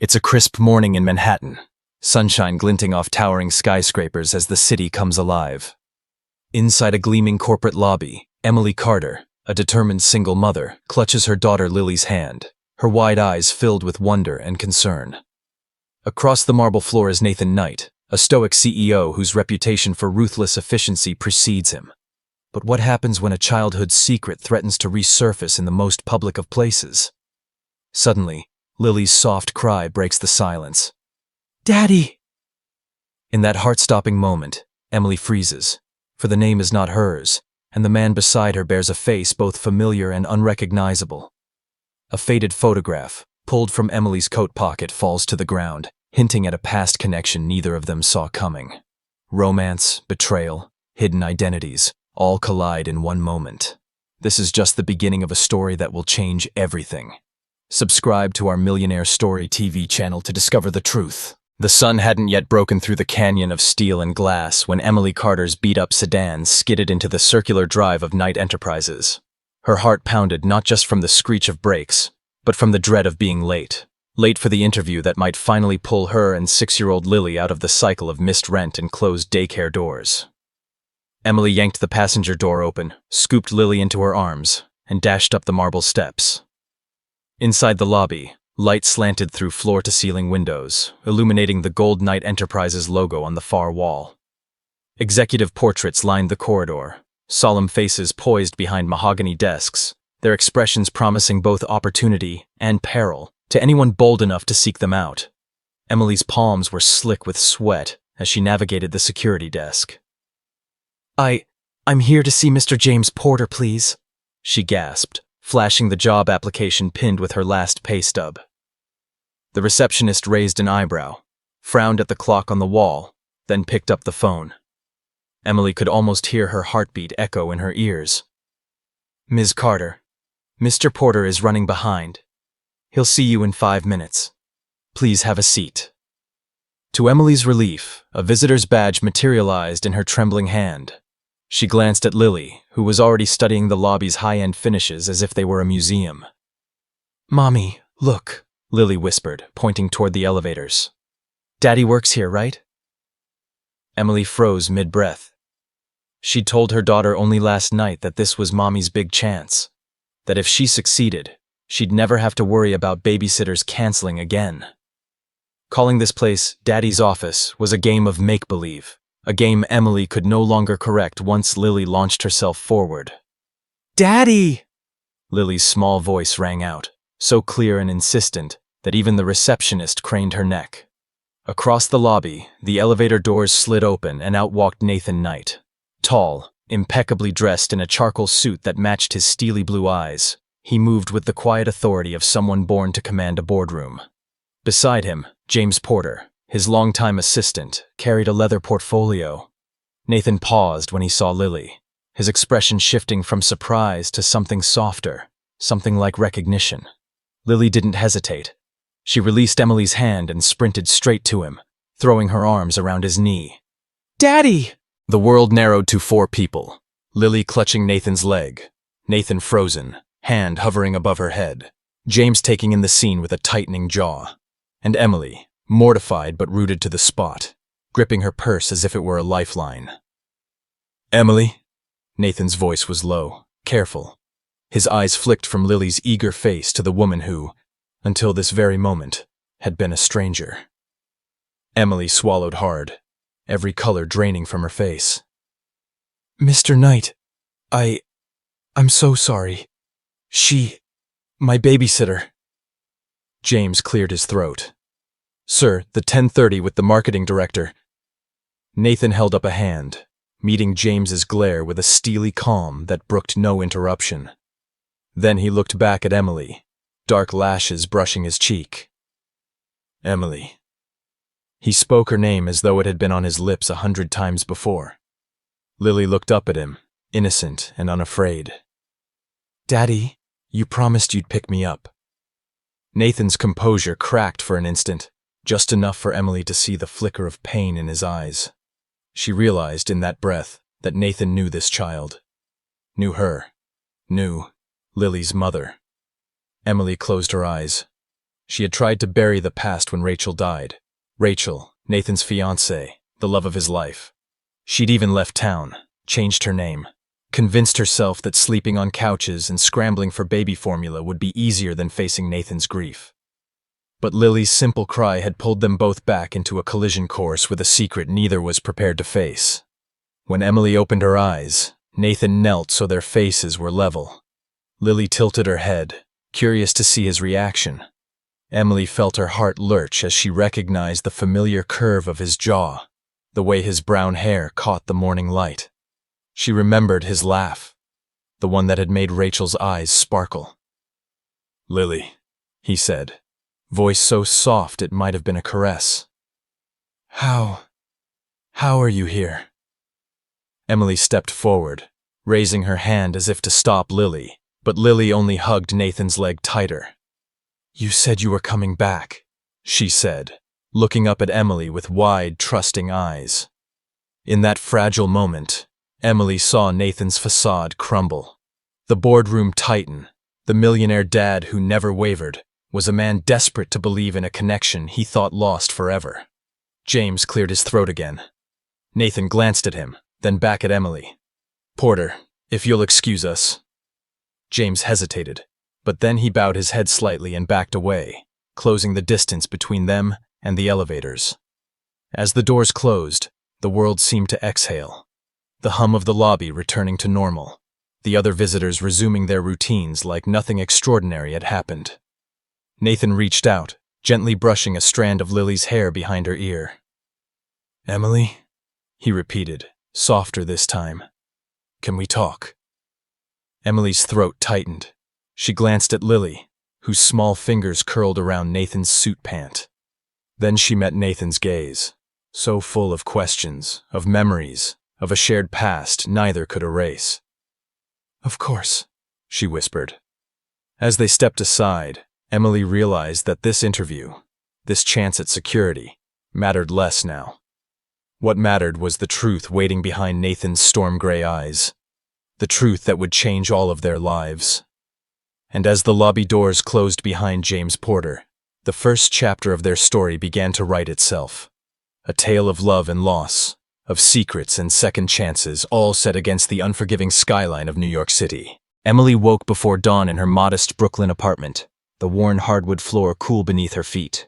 It's a crisp morning in Manhattan, sunshine glinting off towering skyscrapers as the city comes alive. Inside a gleaming corporate lobby, Emily Carter, a determined single mother, clutches her daughter Lily's hand, her wide eyes filled with wonder and concern. Across the marble floor is Nathan Knight, a stoic CEO whose reputation for ruthless efficiency precedes him. But what happens when a childhood secret threatens to resurface in the most public of places? Suddenly, Lily's soft cry breaks the silence. "Daddy!" In that heart-stopping moment, Emily freezes, for the name is not hers, and the man beside her bears a face both familiar and unrecognizable. A faded photograph, pulled from Emily's coat pocket, falls to the ground, hinting at a past connection neither of them saw coming. Romance, betrayal, hidden identities, all collide in one moment. This is just the beginning of a story that will change everything. Subscribe to our Millionaire Story TV channel to discover the truth. The sun hadn't yet broken through the canyon of steel and glass when Emily Carter's beat-up sedan skidded into the circular drive of Knight Enterprises. Her heart pounded not just from the screech of brakes, but from the dread of being late. Late for the interview that might finally pull her and 6-year-old Lily out of the cycle of missed rent and closed daycare doors. Emily yanked the passenger door open, scooped Lily into her arms, and dashed up the marble steps. Inside the lobby, light slanted through floor-to-ceiling windows, illuminating the gold Knight Enterprises logo on the far wall. Executive portraits lined the corridor, solemn faces poised behind mahogany desks, their expressions promising both opportunity and peril to anyone bold enough to seek them out. Emily's palms were slick with sweat as she navigated the security desk. I'm here to see Mr. James Porter, please," she gasped, flashing the job application pinned with her last pay stub. The receptionist raised an eyebrow, frowned at the clock on the wall, then picked up the phone. Emily could almost hear her heartbeat echo in her ears. "Ms. Carter, Mr. Porter is running behind. He'll see you in 5 minutes. Please have a seat." To Emily's relief, a visitor's badge materialized in her trembling hand. She glanced at Lily, who was already studying the lobby's high-end finishes as if they were a museum. "Mommy, look," Lily whispered, pointing toward the elevators. "Daddy works here, right?" Emily froze mid-breath. She'd told her daughter only last night that this was Mommy's big chance, that if she succeeded, she'd never have to worry about babysitters canceling again. Calling this place Daddy's office was a game of make-believe, a game Emily could no longer correct once Lily launched herself forward. "Daddy!" Lily's small voice rang out, so clear and insistent that even the receptionist craned her neck. Across the lobby, the elevator doors slid open and out walked Nathan Knight. Tall, impeccably dressed in a charcoal suit that matched his steely blue eyes, he moved with the quiet authority of someone born to command a boardroom. Beside him, James Porter, his longtime assistant, carried a leather portfolio. Nathan paused when he saw Lily, his expression shifting from surprise to something softer, something like recognition. Lily didn't hesitate. She released Emily's hand and sprinted straight to him, throwing her arms around his knee. "Daddy!" The world narrowed to 4 people, Lily clutching Nathan's leg, Nathan frozen, hand hovering above her head, James taking in the scene with a tightening jaw, and Emily, mortified but rooted to the spot, gripping her purse as if it were a lifeline. "Emily?" Nathan's voice was low, careful. His eyes flicked from Lily's eager face to the woman who, until this very moment, had been a stranger. Emily swallowed hard, every color draining from her face. "Mr. Knight, I'm so sorry. My babysitter." James cleared his throat. "Sir, the 10:30 with the marketing director." Nathan held up a hand, meeting James's glare with a steely calm that brooked no interruption. Then he looked back at Emily, dark lashes brushing his cheek. "Emily." He spoke her name as though it had been on his lips 100 times before. Lily looked up at him, innocent and unafraid. "Daddy, you promised you'd pick me up." Nathan's composure cracked for an instant, just enough for Emily to see the flicker of pain in his eyes. She realized in that breath that Nathan knew this child. Knew her. Knew Lily's mother. Emily closed her eyes. She had tried to bury the past when Rachel died. Rachel, Nathan's fiancée, the love of his life. She'd even left town, changed her name, convinced herself that sleeping on couches and scrambling for baby formula would be easier than facing Nathan's grief. But Lily's simple cry had pulled them both back into a collision course with a secret neither was prepared to face. When Emily opened her eyes, Nathan knelt so their faces were level. Lily tilted her head, curious to see his reaction. Emily felt her heart lurch as she recognized the familiar curve of his jaw, the way his brown hair caught the morning light. She remembered his laugh, the one that had made Rachel's eyes sparkle. "Lily," he said, voice so soft it might have been a caress. How are you here?" Emily stepped forward, raising her hand as if to stop Lily, but Lily only hugged Nathan's leg tighter. "You said you were coming back," she said, looking up at Emily with wide, trusting eyes. In that fragile moment, Emily saw Nathan's facade crumble. The boardroom tighten. The millionaire dad who never wavered was a man desperate to believe in a connection he thought lost forever. James cleared his throat again. Nathan glanced at him, then back at Emily. "Porter, if you'll excuse us." James hesitated, but then he bowed his head slightly and backed away, closing the distance between them and the elevators. As the doors closed, the world seemed to exhale. The hum of the lobby returning to normal, the other visitors resuming their routines like nothing extraordinary had happened. Nathan reached out, gently brushing a strand of Lily's hair behind her ear. "Emily?" he repeated, softer this time. "Can we talk?" Emily's throat tightened. She glanced at Lily, whose small fingers curled around Nathan's suit pant. Then she met Nathan's gaze, so full of questions, of memories, of a shared past neither could erase. "Of course," she whispered. As they stepped aside, Emily realized that this interview, this chance at security, mattered less now. What mattered was the truth waiting behind Nathan's storm-gray eyes, the truth that would change all of their lives. And as the lobby doors closed behind James Porter, the first chapter of their story began to write itself. A tale of love and loss, of secrets and second chances, all set against the unforgiving skyline of New York City. Emily woke before dawn in her modest Brooklyn apartment, the worn hardwood floor cool beneath her feet.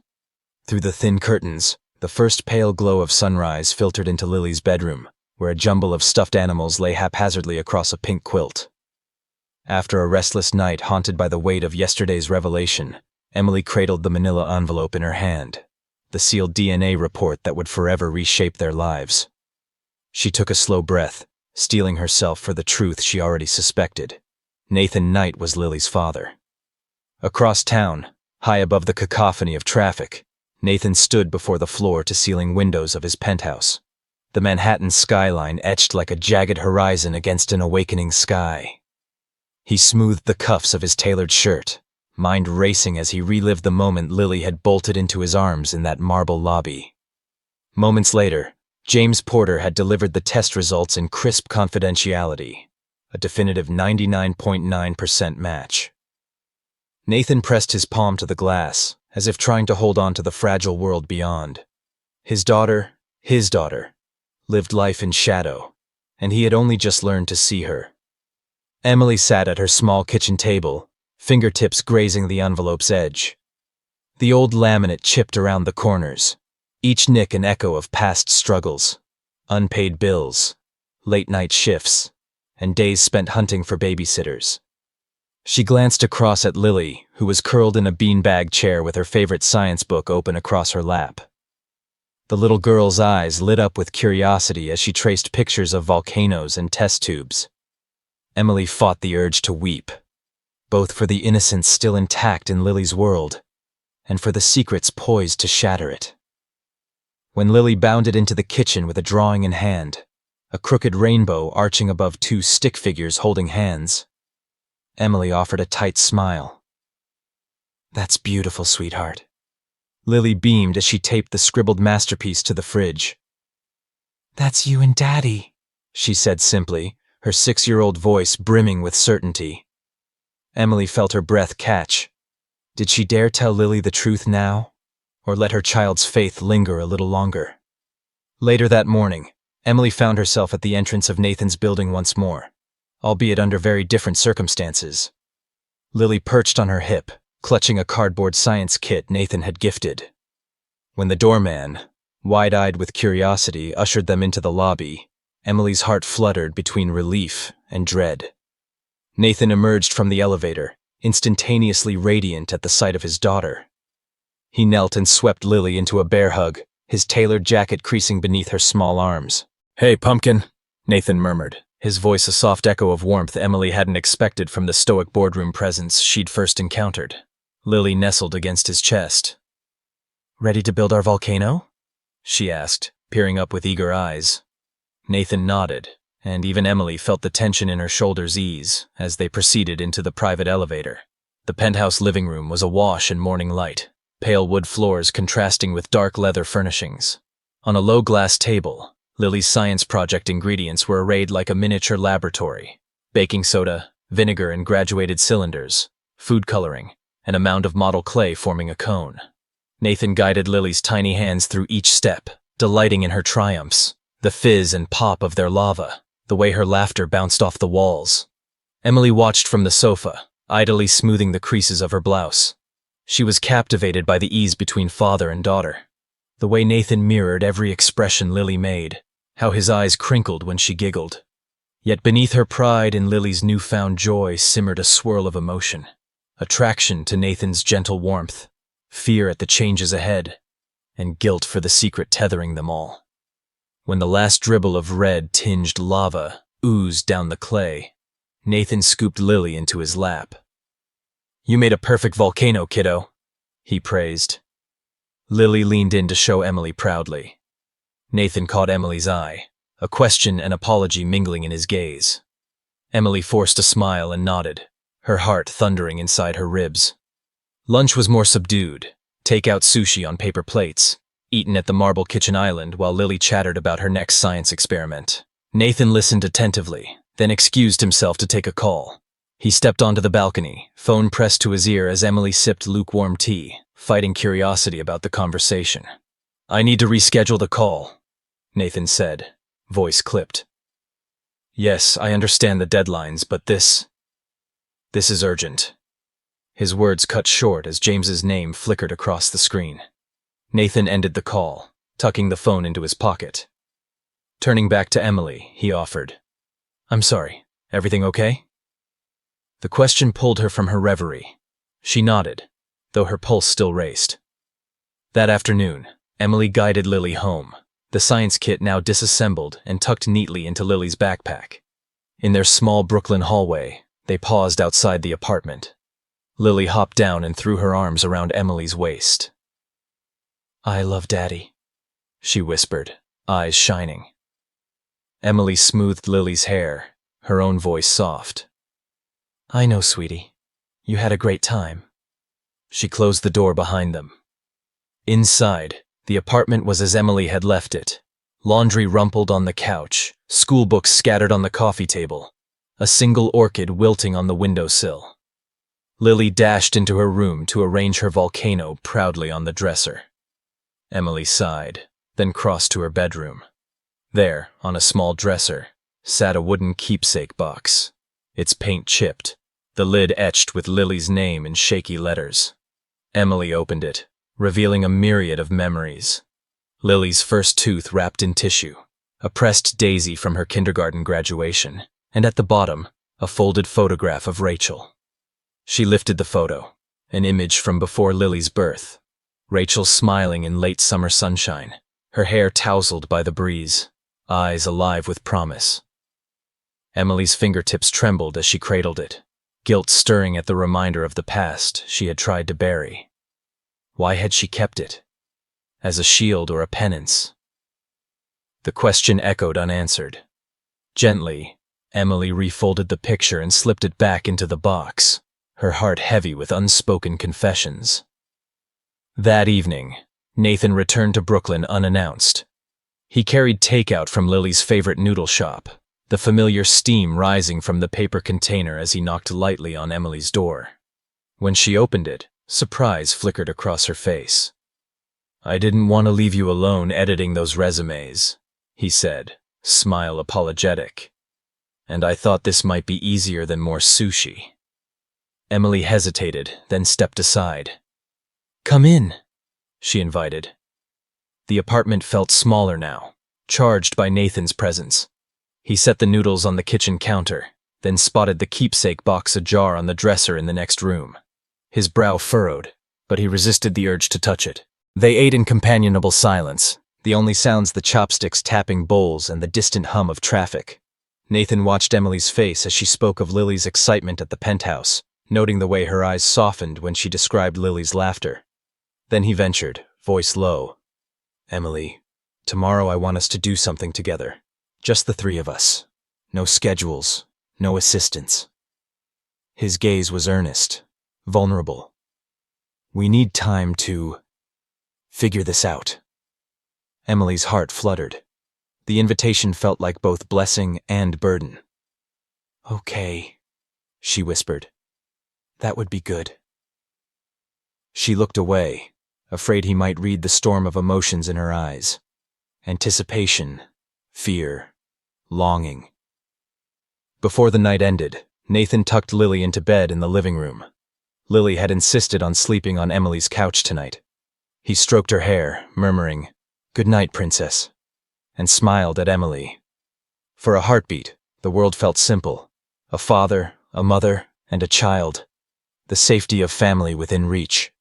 Through the thin curtains, the first pale glow of sunrise filtered into Lily's bedroom, where a jumble of stuffed animals lay haphazardly across a pink quilt. After a restless night haunted by the weight of yesterday's revelation, Emily cradled the manila envelope in her hand, the sealed DNA report that would forever reshape their lives. She took a slow breath, steeling herself for the truth she already suspected. Nathan Knight was Lily's father. Across town, high above the cacophony of traffic, Nathan stood before the floor-to-ceiling windows of his penthouse, the Manhattan skyline etched like a jagged horizon against an awakening sky. He smoothed the cuffs of his tailored shirt, mind racing as he relived the moment Lily had bolted into his arms in that marble lobby. Moments later, James Porter had delivered the test results in crisp confidentiality, a definitive 99.9% match. Nathan pressed his palm to the glass, as if trying to hold on to the fragile world beyond. His daughter, lived life in shadow, and he had only just learned to see her. Emily sat at her small kitchen table, fingertips grazing the envelope's edge. The old laminate chipped around the corners, each nick an echo of past struggles, unpaid bills, late-night shifts, and days spent hunting for babysitters. She glanced across at Lily, who was curled in a beanbag chair with her favorite science book open across her lap. The little girl's eyes lit up with curiosity as she traced pictures of volcanoes and test tubes. Emily fought the urge to weep, both for the innocence still intact in Lily's world, and for the secrets poised to shatter it. When Lily bounded into the kitchen with a drawing in hand, a crooked rainbow arching above two stick figures holding hands, Emily offered a tight smile. "That's beautiful, sweetheart." Lily beamed as she taped the scribbled masterpiece to the fridge. "That's you and Daddy," she said simply, her 6-year-old voice brimming with certainty. Emily felt her breath catch. Did she dare tell Lily the truth now, or let her child's faith linger a little longer? Later that morning, Emily found herself at the entrance of Nathan's building once more, albeit under very different circumstances. Lily perched on her hip, clutching a cardboard science kit Nathan had gifted. When the doorman, wide-eyed with curiosity, ushered them into the lobby, Emily's heart fluttered between relief and dread. Nathan emerged from the elevator, instantaneously radiant at the sight of his daughter. He knelt and swept Lily into a bear hug, his tailored jacket creasing beneath her small arms. "Hey, pumpkin," Nathan murmured, his voice a soft echo of warmth Emily hadn't expected from the stoic boardroom presence she'd first encountered. Lily nestled against his chest. "Ready to build our volcano?" she asked, peering up with eager eyes. Nathan nodded, and even Emily felt the tension in her shoulders ease as they proceeded into the private elevator. The penthouse living room was awash in morning light, pale wood floors contrasting with dark leather furnishings. On a low glass table, Lily's science project ingredients were arrayed like a miniature laboratory: baking soda, vinegar in graduated cylinders, food coloring, and a mound of model clay forming a cone. Nathan guided Lily's tiny hands through each step, delighting in her triumphs, the fizz and pop of their lava, the way her laughter bounced off the walls. Emily watched from the sofa, idly smoothing the creases of her blouse. She was captivated by the ease between father and daughter. The way Nathan mirrored every expression Lily made, how his eyes crinkled when she giggled. Yet beneath her pride in Lily's newfound joy simmered a swirl of emotion. Attraction to Nathan's gentle warmth, fear at the changes ahead, and guilt for the secret tethering them all. When the last dribble of red-tinged lava oozed down the clay, Nathan scooped Lily into his lap. "You made a perfect volcano, kiddo," he praised. Lily leaned in to show Emily proudly. Nathan caught Emily's eye, a question and apology mingling in his gaze. Emily forced a smile and nodded, her heart thundering inside her ribs. Lunch was more subdued, take-out sushi on paper plates, eaten at the marble kitchen island while Lily chattered about her next science experiment. Nathan listened attentively, then excused himself to take a call. He stepped onto the balcony, phone pressed to his ear as Emily sipped lukewarm tea, fighting curiosity about the conversation. "I need to reschedule the call," Nathan said, voice clipped. "Yes, I understand the deadlines, but this is urgent." His words cut short as James's name flickered across the screen. Nathan ended the call, tucking the phone into his pocket. Turning back to Emily, he offered, "I'm sorry, everything okay?" The question pulled her from her reverie. She nodded, though her pulse still raced. That afternoon, Emily guided Lily home, the science kit now disassembled and tucked neatly into Lily's backpack. In their small Brooklyn hallway, they paused outside the apartment. Lily hopped down and threw her arms around Emily's waist. "I love Daddy," she whispered, eyes shining. Emily smoothed Lily's hair, her own voice soft. "I know, sweetie. You had a great time." She closed the door behind them. Inside, the apartment was as Emily had left it. Laundry rumpled on the couch, school books scattered on the coffee table, a single orchid wilting on the windowsill. Lily dashed into her room to arrange her volcano proudly on the dresser. Emily sighed, then crossed to her bedroom. There, on a small dresser, sat a wooden keepsake box, its paint chipped, the lid etched with Lily's name in shaky letters. Emily opened it, revealing a myriad of memories. Lily's first tooth wrapped in tissue, a pressed daisy from her kindergarten graduation, and at the bottom, a folded photograph of Rachel. She lifted the photo, an image from before Lily's birth. Rachel smiling in late summer sunshine, her hair tousled by the breeze, eyes alive with promise. Emily's fingertips trembled as she cradled it, guilt stirring at the reminder of the past she had tried to bury. Why had she kept it? As a shield or a penance? The question echoed unanswered. Gently, Emily refolded the picture and slipped it back into the box, her heart heavy with unspoken confessions. That evening, Nathan returned to Brooklyn unannounced. He carried takeout from Lily's favorite noodle shop, the familiar steam rising from the paper container as he knocked lightly on Emily's door. When she opened it, Surprise flickered across her face. "I didn't want to leave you alone editing those resumes," he said, smile apologetic. "And I thought this might be easier than more sushi." Emily hesitated, then stepped aside. "Come in," she invited. The apartment felt smaller now, charged by Nathan's presence. He set the noodles on the kitchen counter, then spotted the keepsake box ajar on the dresser in the next room. His brow furrowed, but he resisted the urge to touch it. They ate in companionable silence, the only sounds the chopsticks tapping bowls and the distant hum of traffic. Nathan watched Emily's face as she spoke of Lily's excitement at the penthouse, noting the way her eyes softened when she described Lily's laughter. Then he ventured, voice low. "Emily, tomorrow I want us to do something together. Just the three of us. No schedules, no assistants." His gaze was earnest, vulnerable. "We need time to figure this out." Emily's heart fluttered. The invitation felt like both blessing and burden. "Okay," she whispered. "That would be good." She looked away, afraid he might read the storm of emotions in her eyes. Anticipation, fear, longing. Before the night ended, Nathan tucked Lily into bed in the living room. Lily had insisted on sleeping on Emily's couch tonight. He stroked her hair, murmuring, "Good night, princess," and smiled at Emily. For a heartbeat, the world felt simple. A father, a mother, and a child. The safety of family within reach.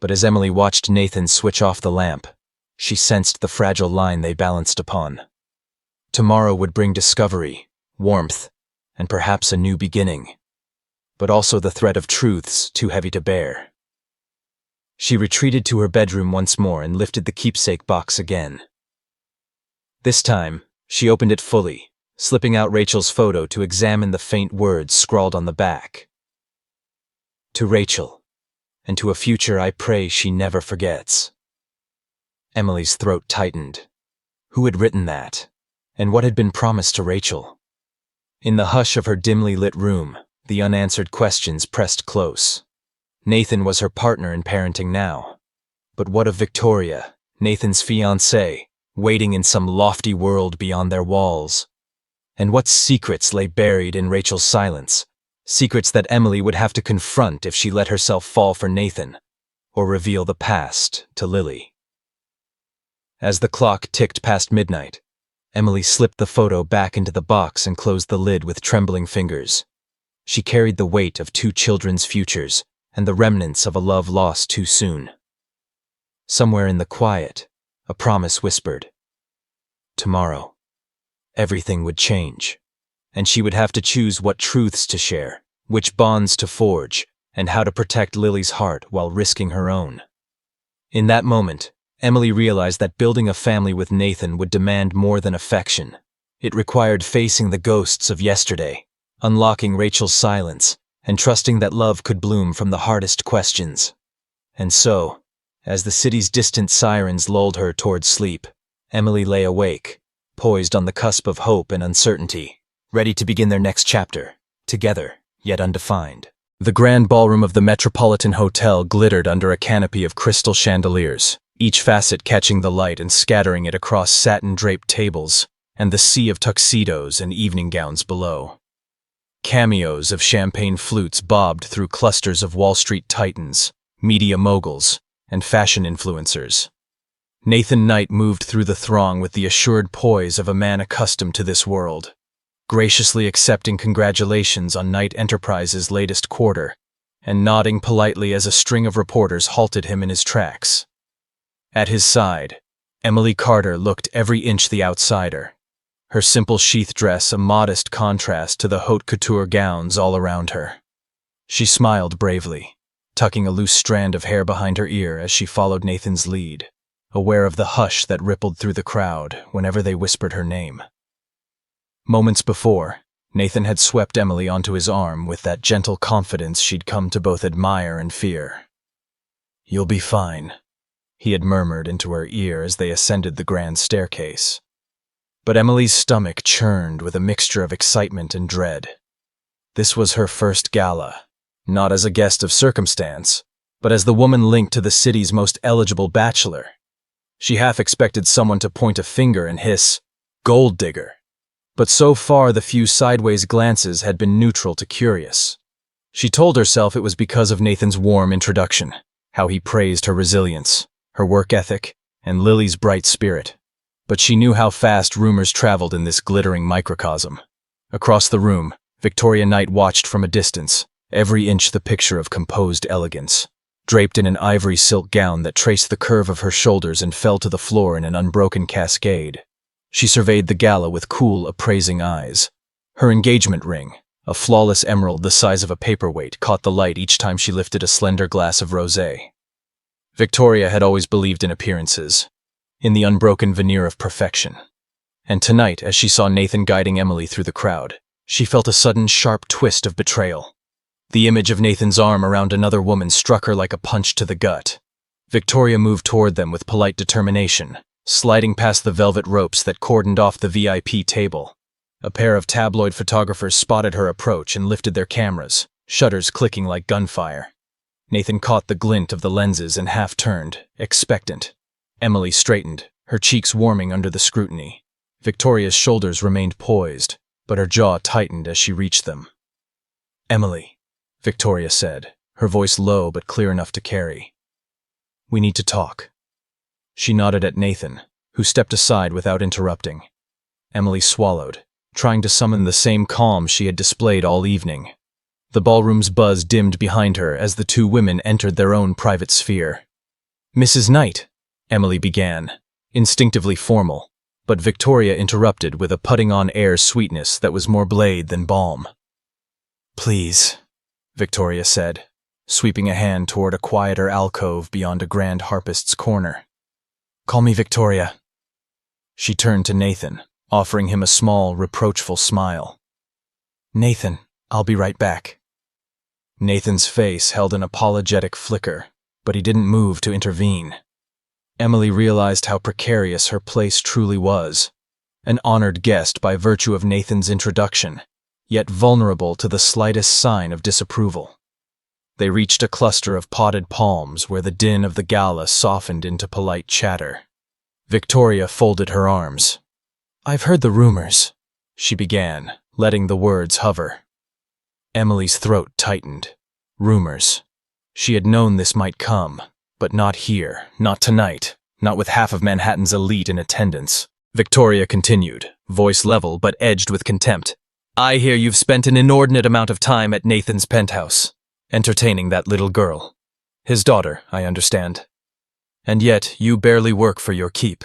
But as Emily watched Nathan switch off the lamp, she sensed the fragile line they balanced upon. Tomorrow would bring discovery, warmth, and perhaps a new beginning, but also the threat of truths too heavy to bear. She retreated to her bedroom once more and lifted the keepsake box again. This time, she opened it fully, slipping out Rachel's photo to examine the faint words scrawled on the back. "To Rachel, and to a future I pray she never forgets." Emily's throat tightened. Who had written that? And what had been promised to Rachel? In the hush of her dimly lit room, the unanswered questions pressed close. Nathan was her partner in parenting now. But what of Victoria, Nathan's fiancée, waiting in some lofty world beyond their walls? And what secrets lay buried in Rachel's silence? Secrets that Emily would have to confront if she let herself fall for Nathan, or reveal the past to Lily. As the clock ticked past midnight, Emily slipped the photo back into the box and closed the lid with trembling fingers. She carried the weight of two children's futures and the remnants of a love lost too soon. Somewhere in the quiet, a promise whispered. Tomorrow, everything would change, and she would have to choose what truths to share, which bonds to forge, and how to protect Lily's heart while risking her own. In that moment, Emily realized that building a family with Nathan would demand more than affection. It required facing the ghosts of yesterday, unlocking Rachel's silence, and trusting that love could bloom from the hardest questions. And so, as the city's distant sirens lulled her towards sleep, Emily lay awake, poised on the cusp of hope and uncertainty, ready to begin their next chapter, together, yet undefined. The grand ballroom of the Metropolitan Hotel glittered under a canopy of crystal chandeliers, each facet catching the light and scattering it across satin-draped tables, and the sea of tuxedos and evening gowns below. Cameos of champagne flutes bobbed through clusters of Wall Street titans, media moguls, and fashion influencers. Nathan Knight moved through the throng with the assured poise of a man accustomed to this world, graciously accepting congratulations on Knight Enterprises' latest quarter, and nodding politely as a string of reporters halted him in his tracks. At his side, Emily Carter looked every inch the outsider, her simple sheath dress a modest contrast to the haute couture gowns all around her. She smiled bravely, tucking a loose strand of hair behind her ear as she followed Nathan's lead, aware of the hush that rippled through the crowd whenever they whispered her name. Moments before, Nathan had swept Emily onto his arm with that gentle confidence she'd come to both admire and fear. "You'll be fine," he had murmured into her ear as they ascended the grand staircase. But Emily's stomach churned with a mixture of excitement and dread. This was her first gala, not as a guest of circumstance, but as the woman linked to the city's most eligible bachelor. She half expected someone to point a finger and hiss, "Gold digger." But so far the few sideways glances had been neutral to curious. She told herself it was because of Nathan's warm introduction, how he praised her resilience, her work ethic, and Lily's bright spirit. But she knew how fast rumors traveled in this glittering microcosm. Across the room, Victoria Knight watched from a distance, every inch the picture of composed elegance. Draped in an ivory silk gown that traced the curve of her shoulders and fell to the floor in an unbroken cascade. She surveyed the gala with cool, appraising eyes. Her engagement ring, a flawless emerald the size of a paperweight, caught the light each time she lifted a slender glass of rosé. Victoria had always believed in appearances, in the unbroken veneer of perfection. And tonight, as she saw Nathan guiding Emily through the crowd, she felt a sudden, sharp twist of betrayal. The image of Nathan's arm around another woman struck her like a punch to the gut. Victoria moved toward them with polite determination, sliding past the velvet ropes that cordoned off the VIP table. A pair of tabloid photographers spotted her approach and lifted their cameras, shutters clicking like gunfire. Nathan caught the glint of the lenses and half turned, expectant. Emily straightened, her cheeks warming under the scrutiny. Victoria's shoulders remained poised, but her jaw tightened as she reached them. "Emily," Victoria said, her voice low but clear enough to carry. "We need to talk." She nodded at Nathan, who stepped aside without interrupting. Emily swallowed, trying to summon the same calm she had displayed all evening. The ballroom's buzz dimmed behind her as the two women entered their own private sphere. "Mrs. Knight," Emily began, instinctively formal, but Victoria interrupted with a putting-on-air sweetness that was more blade than balm. "Please," Victoria said, sweeping a hand toward a quieter alcove beyond a grand harpist's corner. "Call me Victoria." She turned to Nathan, offering him a small, reproachful smile. "Nathan, I'll be right back." Nathan's face held an apologetic flicker, but he didn't move to intervene. Emily realized how precarious her place truly was, an honored guest by virtue of Nathan's introduction, yet vulnerable to the slightest sign of disapproval. They reached a cluster of potted palms where the din of the gala softened into polite chatter. Victoria folded her arms. "I've heard the rumors," she began, letting the words hover. Emily's throat tightened. Rumors. She had known this might come, but not here, not tonight, not with half of Manhattan's elite in attendance. Victoria continued, voice level but edged with contempt. "I hear you've spent an inordinate amount of time at Nathan's penthouse, entertaining that little girl. His daughter, I understand. And yet you barely work for your keep.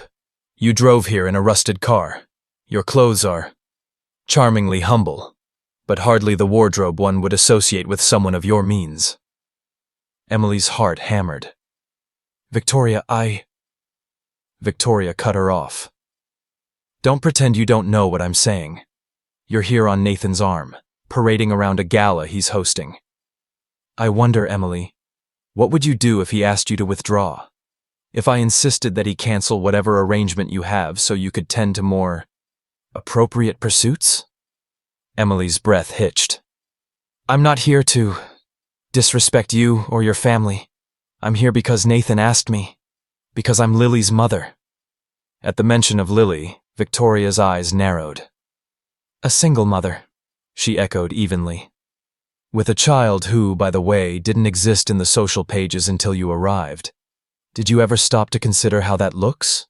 You drove here in a rusted car. Your clothes are charmingly humble, but hardly the wardrobe one would associate with someone of your means." Emily's heart hammered. "Victoria, Victoria cut her off. "Don't pretend you don't know what I'm saying. You're here on Nathan's arm, parading around a gala he's hosting. I wonder, Emily, what would you do if he asked you to withdraw? If I insisted that he cancel whatever arrangement you have so you could tend to more appropriate pursuits?" Emily's breath hitched. "I'm not here to disrespect you or your family. I'm here because Nathan asked me, because I'm Lily's mother." At the mention of Lily, Victoria's eyes narrowed. "A single mother," she echoed evenly. "With a child who, by the way, didn't exist in the social pages until you arrived. Did you ever stop to consider how that looks?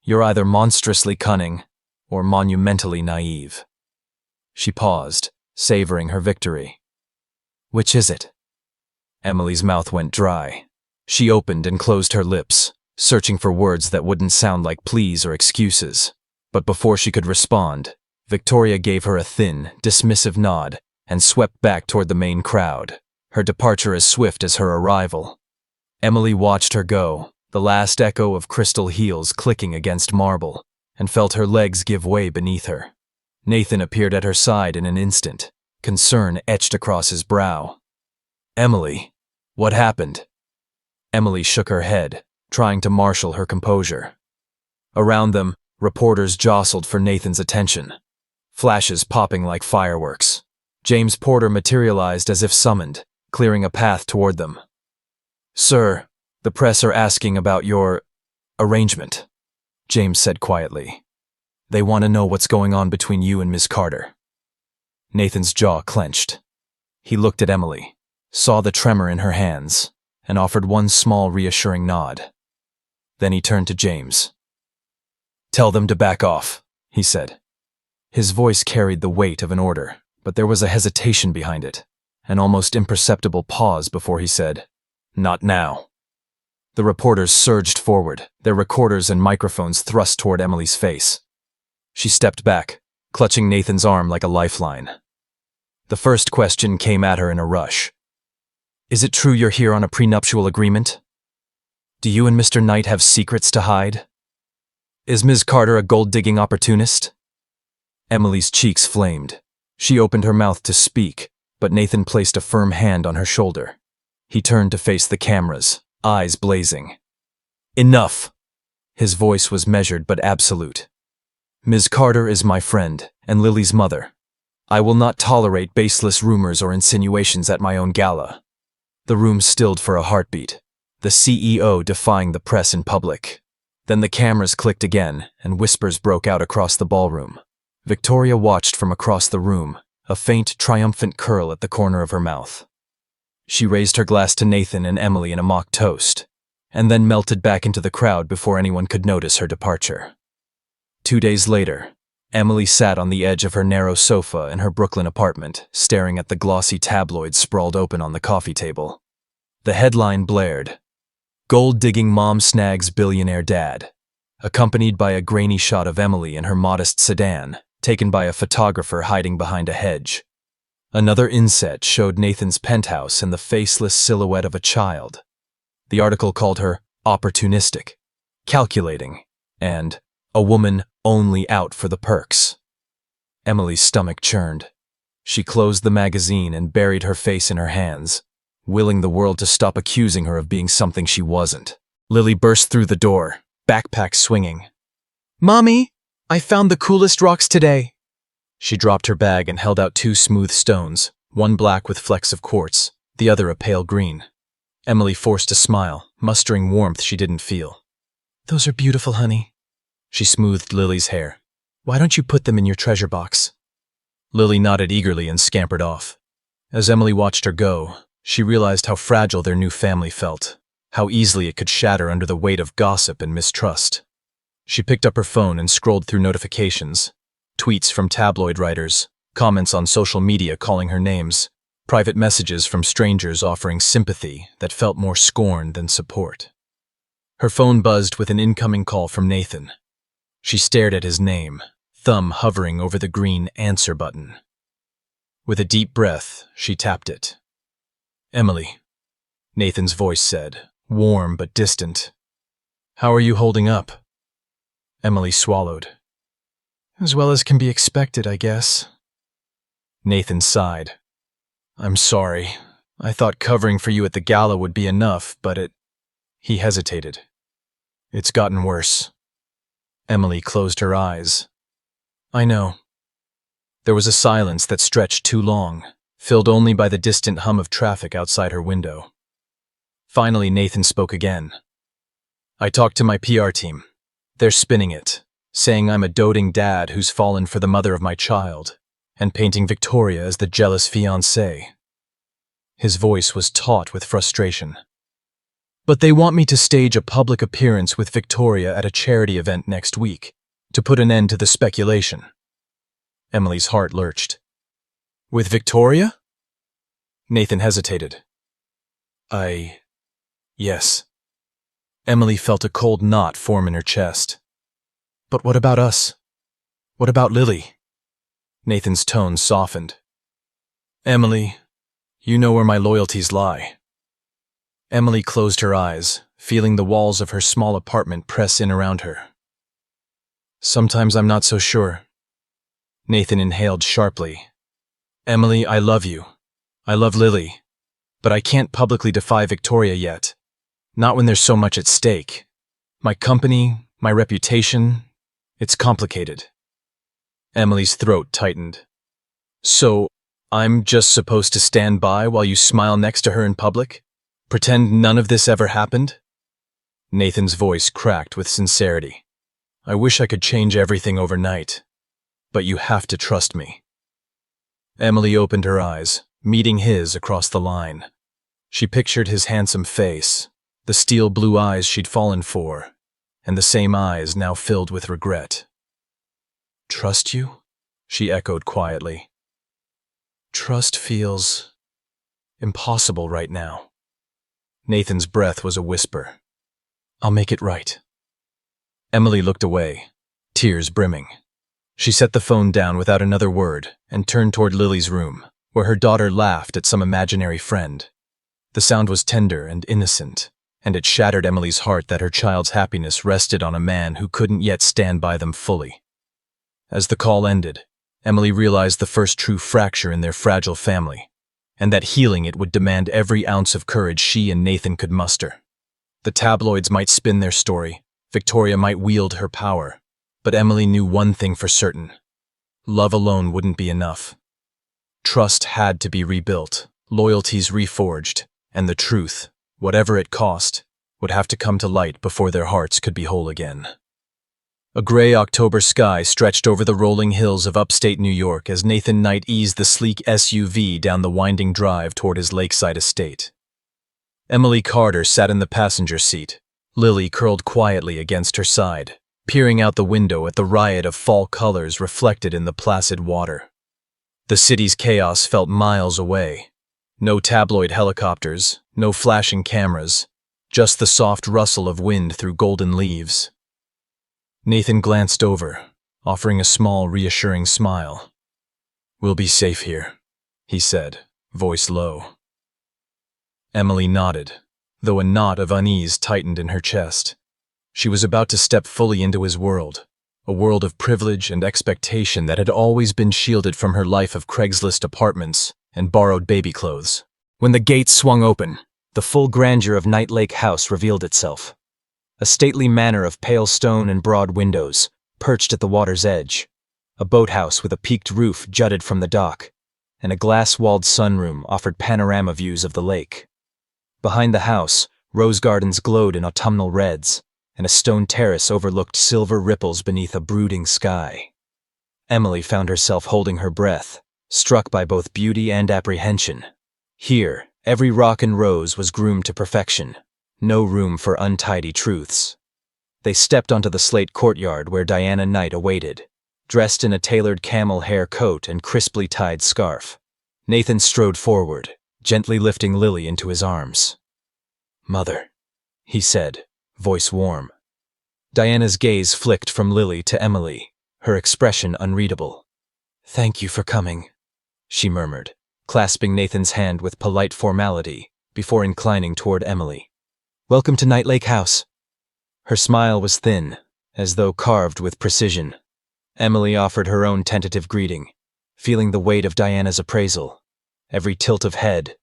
You're either monstrously cunning or monumentally naive." She paused, savoring her victory. "Which is it?" Emily's mouth went dry. She opened and closed her lips, searching for words that wouldn't sound like pleas or excuses. But before she could respond, Victoria gave her a thin, dismissive nod and swept back toward the main crowd, her departure as swift as her arrival. Emily watched her go, the last echo of crystal heels clicking against marble, and felt her legs give way beneath her. Nathan appeared at her side in an instant, concern etched across his brow. "Emily, what happened?" Emily shook her head, trying to marshal her composure. Around them, reporters jostled for Nathan's attention, flashes popping like fireworks. James Porter materialized as if summoned, clearing a path toward them. Sir, the press are asking about your arrangement, James said quietly. They want to know what's going on between you and Miss Carter. Nathan's jaw clenched. He looked at Emily, saw the tremor in her hands, and offered one small reassuring nod. Then he turned to James. Tell them to back off, he said. His voice carried the weight of an order, but there was a hesitation behind it, an almost imperceptible pause before he said, Not now. The reporters surged forward, their recorders and microphones thrust toward Emily's face. She stepped back, clutching Nathan's arm like a lifeline. The first question came at her in a rush. Is it true you're here on a prenuptial agreement? Do you and Mr. Knight have secrets to hide? Is Ms. Carter a gold-digging opportunist? Emily's cheeks flamed. She opened her mouth to speak, but Nathan placed a firm hand on her shoulder. He turned to face the cameras, eyes blazing. Enough! His voice was measured but absolute. Ms. Carter is my friend and Lily's mother. I will not tolerate baseless rumors or insinuations at my own gala. The room stilled for a heartbeat, the CEO defying the press in public. Then the cameras clicked again, and whispers broke out across the ballroom. Victoria watched from across the room, a faint, triumphant curl at the corner of her mouth. She raised her glass to Nathan and Emily in a mock toast, and then melted back into the crowd before anyone could notice her departure. 2 days later, Emily sat on the edge of her narrow sofa in her Brooklyn apartment, staring at the glossy tabloids sprawled open on the coffee table. The headline blared, Gold-digging mom snags billionaire dad, accompanied by a grainy shot of Emily in her modest sedan, taken by a photographer hiding behind a hedge. Another inset showed Nathan's penthouse and the faceless silhouette of a child. The article called her opportunistic, calculating, and a woman only out for the perks. Emily's stomach churned. She closed the magazine and buried her face in her hands, willing the world to stop accusing her of being something she wasn't. Lily burst through the door, backpack swinging. Mommy, I found the coolest rocks today. She dropped her bag and held out 2 smooth stones, one black with flecks of quartz, the other a pale green. Emily forced a smile, mustering warmth she didn't feel. Those are beautiful, honey. She smoothed Lily's hair. Why don't you put them in your treasure box? Lily nodded eagerly and scampered off. As Emily watched her go, she realized how fragile their new family felt, how easily it could shatter under the weight of gossip and mistrust. She picked up her phone and scrolled through notifications, tweets from tabloid writers, comments on social media calling her names, private messages from strangers offering sympathy that felt more scorn than support. Her phone buzzed with an incoming call from Nathan. She stared at his name, thumb hovering over the green answer button. With a deep breath, she tapped it. Emily, Nathan's voice said, warm but distant. How are you holding up? Emily swallowed. As well as can be expected, I guess. Nathan sighed. I'm sorry. I thought covering for you at the gala would be enough, but He hesitated. It's gotten worse. Emily closed her eyes. I know. There was a silence that stretched too long, filled only by the distant hum of traffic outside her window. Finally, Nathan spoke again. I talked to my PR team. They're spinning it, saying I'm a doting dad who's fallen for the mother of my child, and painting Victoria as the jealous fiancée. His voice was taut with frustration. But they want me to stage a public appearance with Victoria at a charity event next week, to put an end to the speculation. Emily's heart lurched. With Victoria? Nathan hesitated. Yes. Emily felt a cold knot form in her chest. But what about us? What about Lily? Nathan's tone softened. Emily, you know where my loyalties lie. Emily closed her eyes, feeling the walls of her small apartment press in around her. Sometimes I'm not so sure. Nathan inhaled sharply. Emily, I love you. I love Lily. But I can't publicly defy Victoria yet. Not when there's so much at stake. My company, my reputation, it's complicated. Emily's throat tightened. So, I'm just supposed to stand by while you smile next to her in public? Pretend none of this ever happened? Nathan's voice cracked with sincerity. I wish I could change everything overnight, but you have to trust me. Emily opened her eyes, meeting his across the line. She pictured his handsome face, the steel blue eyes she'd fallen for, and the same eyes now filled with regret. Trust you? She echoed quietly. Trust feels impossible right now. Nathan's breath was a whisper. I'll make it right. Emily looked away, tears brimming. She set the phone down without another word and turned toward Lily's room, where her daughter laughed at some imaginary friend. The sound was tender and innocent, and it shattered Emily's heart that her child's happiness rested on a man who couldn't yet stand by them fully. As the call ended, Emily realized the first true fracture in their fragile family, and that healing it would demand every ounce of courage she and Nathan could muster. The tabloids might spin their story, Victoria might wield her power, but Emily knew one thing for certain. Love alone wouldn't be enough. Trust had to be rebuilt, loyalties reforged, and the truth, whatever it cost, would have to come to light before their hearts could be whole again. A gray October sky stretched over the rolling hills of upstate New York as Nathan Knight eased the sleek SUV down the winding drive toward his lakeside estate. Emily Carter sat in the passenger seat, Lily curled quietly against her side, peering out the window at the riot of fall colors reflected in the placid water. The city's chaos felt miles away. No tabloid helicopters, no flashing cameras, just the soft rustle of wind through golden leaves. Nathan glanced over, offering a small, reassuring smile. We'll be safe here, he said, voice low. Emily nodded, though a knot of unease tightened in her chest. She was about to step fully into his world, a world of privilege and expectation that had always been shielded from her life of Craigslist apartments and borrowed baby clothes. When the gates swung open, the full grandeur of Knight Lake House revealed itself. A stately manor of pale stone and broad windows, perched at the water's edge. A boathouse with a peaked roof jutted from the dock, and a glass-walled sunroom offered panorama views of the lake. Behind the house, rose gardens glowed in autumnal reds, and a stone terrace overlooked silver ripples beneath a brooding sky. Emily found herself holding her breath, struck by both beauty and apprehension. Here, every rock and rose was groomed to perfection, no room for untidy truths. They stepped onto the slate courtyard where Diana Knight awaited, dressed in a tailored camel hair coat and crisply tied scarf. Nathan strode forward, gently lifting Lily into his arms. Mother, he said, voice warm. Diana's gaze flicked from Lily to Emily, her expression unreadable. Thank you for coming, she murmured, clasping Nathan's hand with polite formality before inclining toward Emily. Welcome to Knight Lake House. Her smile was thin, as though carved with precision. Emily offered her own tentative greeting, feeling the weight of Diana's appraisal, every tilt of head,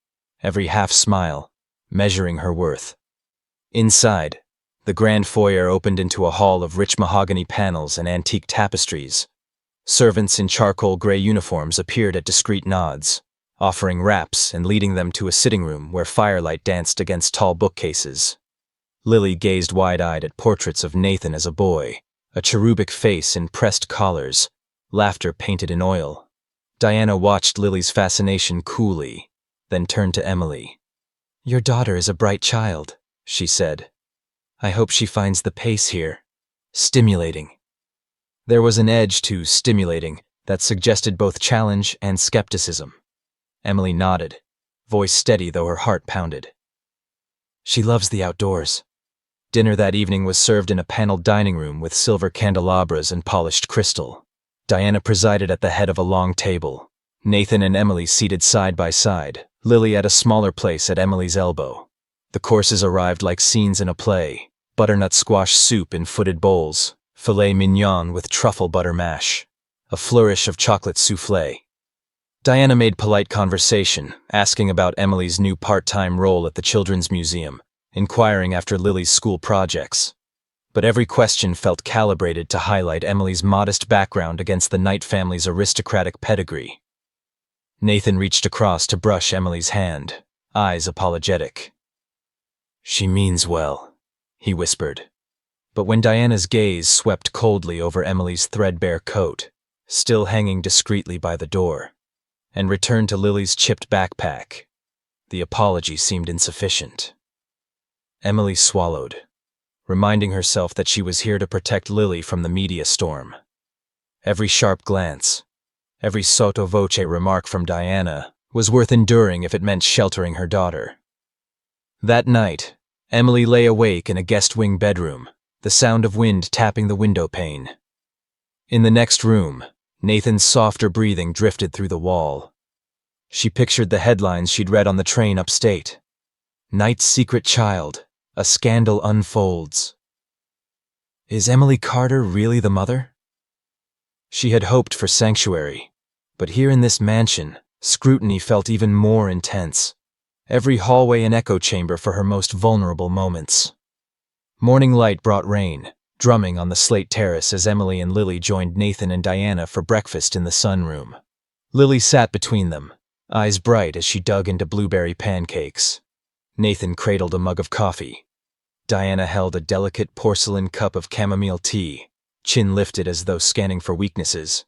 every half-smile, measuring her worth. Inside, the grand foyer opened into a hall of rich mahogany panels and antique tapestries. Servants in charcoal gray uniforms appeared at discreet nods, offering wraps and leading them to a sitting room where firelight danced against tall bookcases. Lily gazed wide-eyed at portraits of Nathan as a boy, a cherubic face in pressed collars, laughter painted in oil. Diana watched Lily's fascination coolly, then turned to Emily. Your daughter is a bright child, she said. I hope she finds the pace here stimulating. There was an edge to stimulating that suggested both challenge and skepticism. Emily nodded, voice steady though her heart pounded. She loves the outdoors. Dinner that evening was served in a paneled dining room with silver candelabras and polished crystal. Diana presided at the head of a long table, Nathan and Emily seated side by side, Lily at a smaller place at Emily's elbow. The courses arrived like scenes in a play, butternut squash soup in footed bowls, filet mignon with truffle butter mash, a flourish of chocolate soufflé. Diana made polite conversation, asking about Emily's new part-time role at the Children's Museum, inquiring after Lily's school projects. But every question felt calibrated to highlight Emily's modest background against the Knight family's aristocratic pedigree. Nathan reached across to brush Emily's hand, eyes apologetic. She means well, he whispered. But when Diana's gaze swept coldly over Emily's threadbare coat, still hanging discreetly by the door, and returned to Lily's chipped backpack, the apology seemed insufficient. Emily swallowed, reminding herself that she was here to protect Lily from the media storm. Every sharp glance, every sotto voce remark from Diana was worth enduring if it meant sheltering her daughter. That night, Emily lay awake in a guest wing bedroom, the sound of wind tapping the window pane. In the next room, Nathan's softer breathing drifted through the wall. She pictured the headlines she'd read on the train upstate. Knight's secret child, a scandal unfolds. Is Emily Carter really the mother? She had hoped for sanctuary, but here in this mansion, scrutiny felt even more intense. Every hallway an echo chamber for her most vulnerable moments. Morning light brought rain, drumming on the slate terrace as Emily and Lily joined Nathan and Diana for breakfast in the sunroom. Lily sat between them, eyes bright as she dug into blueberry pancakes. Nathan cradled a mug of coffee. Diana held a delicate porcelain cup of chamomile tea, chin lifted as though scanning for weaknesses.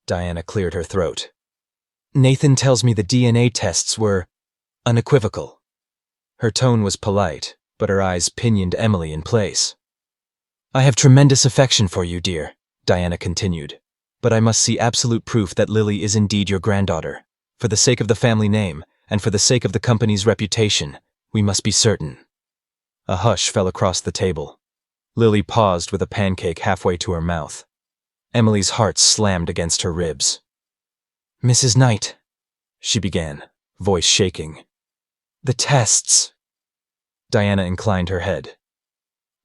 Diana cleared her throat. Nathan tells me the DNA tests were unequivocal. Her tone was polite, but her eyes pinioned Emily in place. I have tremendous affection for you, dear, Diana continued, but I must see absolute proof that Lily is indeed your granddaughter. For the sake of the family name, and for the sake of the company's reputation, we must be certain. A hush fell across the table. Lily paused with a pancake halfway to her mouth. Emily's heart slammed against her ribs. Mrs. Knight, she began, voice shaking. The tests. Diana inclined her head.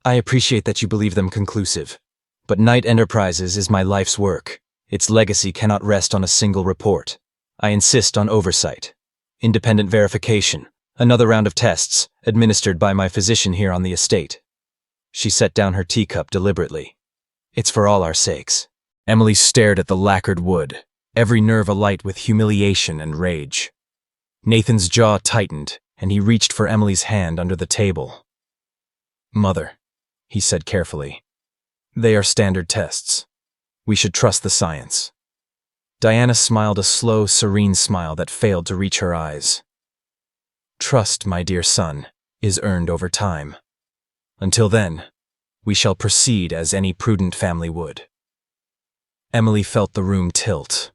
I appreciate that you believe them conclusive, but Knight Enterprises is my life's work. Its legacy cannot rest on a single report. I insist on oversight, independent verification, another round of tests, administered by my physician here on the estate. She set down her teacup deliberately. It's for all our sakes. Emily stared at the lacquered wood, every nerve alight with humiliation and rage. Nathan's jaw tightened, and he reached for Emily's hand under the table. Mother, he said carefully, they are standard tests. We should trust the science. Diana smiled a slow, serene smile that failed to reach her eyes. Trust, my dear son, is earned over time. Until then, we shall proceed as any prudent family would. Emily felt the room tilt.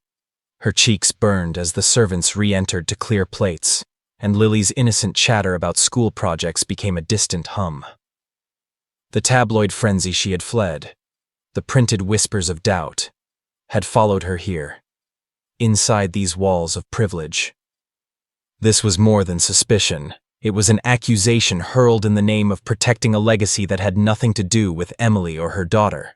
Her cheeks burned as the servants re-entered to clear plates, and Lily's innocent chatter about school projects became a distant hum. The tabloid frenzy she had fled, the printed whispers of doubt, had followed her here, inside these walls of privilege. This was more than suspicion. It was an accusation hurled in the name of protecting a legacy that had nothing to do with Emily or her daughter.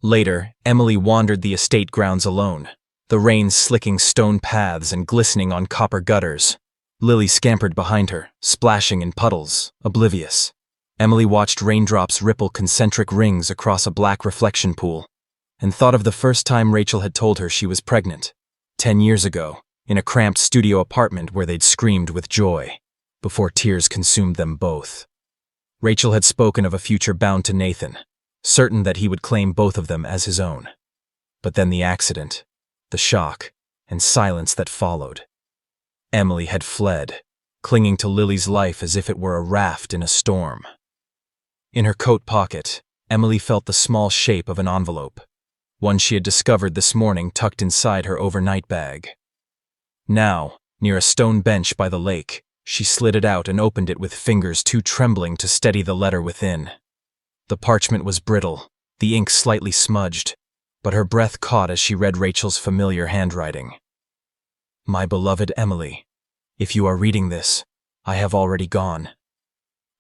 Later, Emily wandered the estate grounds alone, the rain slicking stone paths and glistening on copper gutters. Lily scampered behind her, splashing in puddles, oblivious. Emily watched raindrops ripple concentric rings across a black reflection pool, and thought of the first time Rachel had told her she was pregnant, 10 years ago, in a cramped studio apartment where they'd screamed with joy, before tears consumed them both. Rachel had spoken of a future bound to Nathan, certain that he would claim both of them as his own. But then the accident, the shock, and silence that followed. Emily had fled, clinging to Lily's life as if it were a raft in a storm. In her coat pocket, Emily felt the small shape of an envelope, one she had discovered this morning tucked inside her overnight bag. Now, near a stone bench by the lake, she slid it out and opened it with fingers too trembling to steady the letter within. The parchment was brittle, the ink slightly smudged, but her breath caught as she read Rachel's familiar handwriting. My beloved Emily, if you are reading this, I have already gone.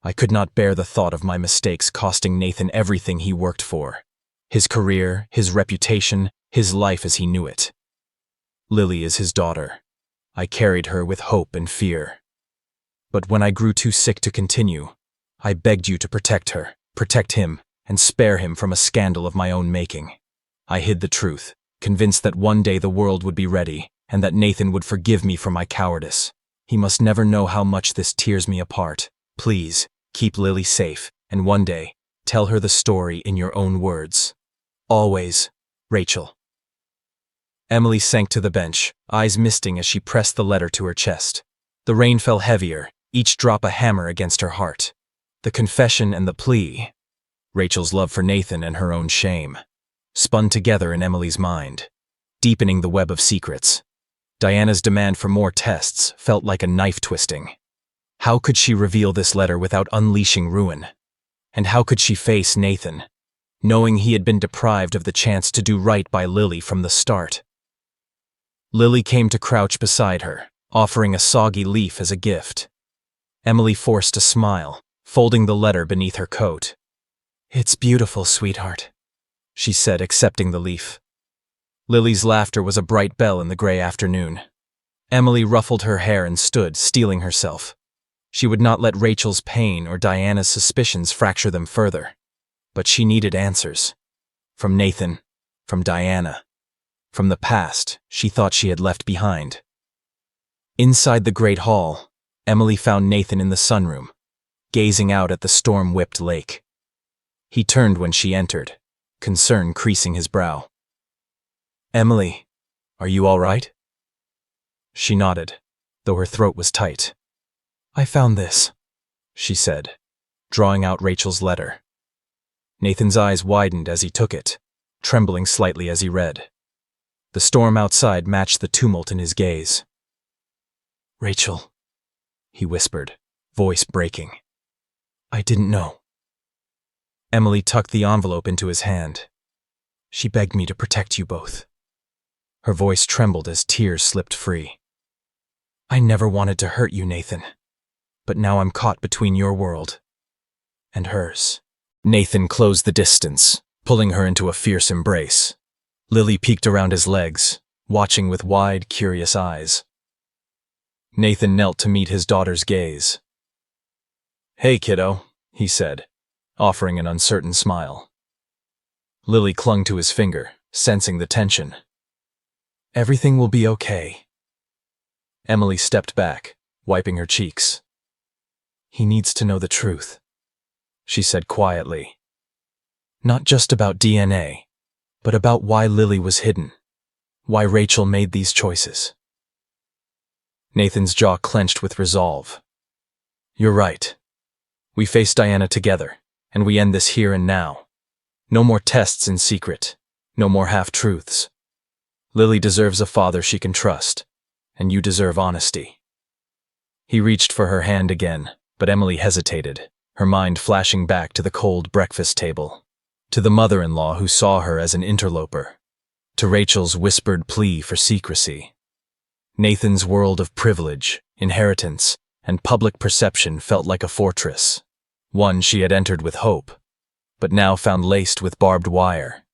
I could not bear the thought of my mistakes costing Nathan everything he worked for. His career, his reputation, his life as he knew it. Lily is his daughter. I carried her with hope and fear. But when I grew too sick to continue, I begged you to protect her, protect him, and spare him from a scandal of my own making. I hid the truth, convinced that one day the world would be ready, and that Nathan would forgive me for my cowardice. He must never know how much this tears me apart. Please, keep Lily safe, and one day, tell her the story in your own words. Always, Rachel. Emily sank to the bench, eyes misting as she pressed the letter to her chest. The rain fell heavier, each drop a hammer against her heart. The confession and the plea, Rachel's love for Nathan and her own shame, spun together in Emily's mind, deepening the web of secrets. Diana's demand for more tests felt like a knife twisting. How could she reveal this letter without unleashing ruin? And how could she face Nathan, knowing he had been deprived of the chance to do right by Lily from the start? Lily came to crouch beside her, offering a soggy leaf as a gift. Emily forced a smile, folding the letter beneath her coat. "It's beautiful, sweetheart," she said, accepting the leaf. Lily's laughter was a bright bell in the gray afternoon. Emily ruffled her hair and stood, steeling herself. She would not let Rachel's pain or Diana's suspicions fracture them further. But she needed answers. From Nathan, from Diana, from the past she thought she had left behind. Inside the great hall, Emily found Nathan in the sunroom, gazing out at the storm-whipped lake. He turned when she entered, concern creasing his brow. "Emily, are you all right?" She nodded, though her throat was tight. "I found this," she said, drawing out Rachel's letter. Nathan's eyes widened as he took it, trembling slightly as he read. The storm outside matched the tumult in his gaze. "Rachel," he whispered, voice breaking. "I didn't know." Emily tucked the envelope into his hand. "She begged me to protect you both." Her voice trembled as tears slipped free. "I never wanted to hurt you, Nathan, but now I'm caught between your world and hers." Nathan closed the distance, pulling her into a fierce embrace. Lily peeked around his legs, watching with wide, curious eyes. Nathan knelt to meet his daughter's gaze. "Hey, kiddo," he said, offering an uncertain smile. Lily clung to his finger, sensing the tension. "Everything will be okay." Emily stepped back, wiping her cheeks. "He needs to know the truth," she said quietly. "Not just about DNA, but about why Lily was hidden, why Rachel made these choices." Nathan's jaw clenched with resolve. "You're right. We face Diana together, and we end this here and now. No more tests in secret, no more half-truths. Lily deserves a father she can trust, and you deserve honesty." He reached for her hand again, but Emily hesitated, her mind flashing back to the cold breakfast table, to the mother-in-law who saw her as an interloper, to Rachel's whispered plea for secrecy. Nathan's world of privilege, inheritance, and public perception felt like a fortress, one she had entered with hope, but now found laced with barbed wire.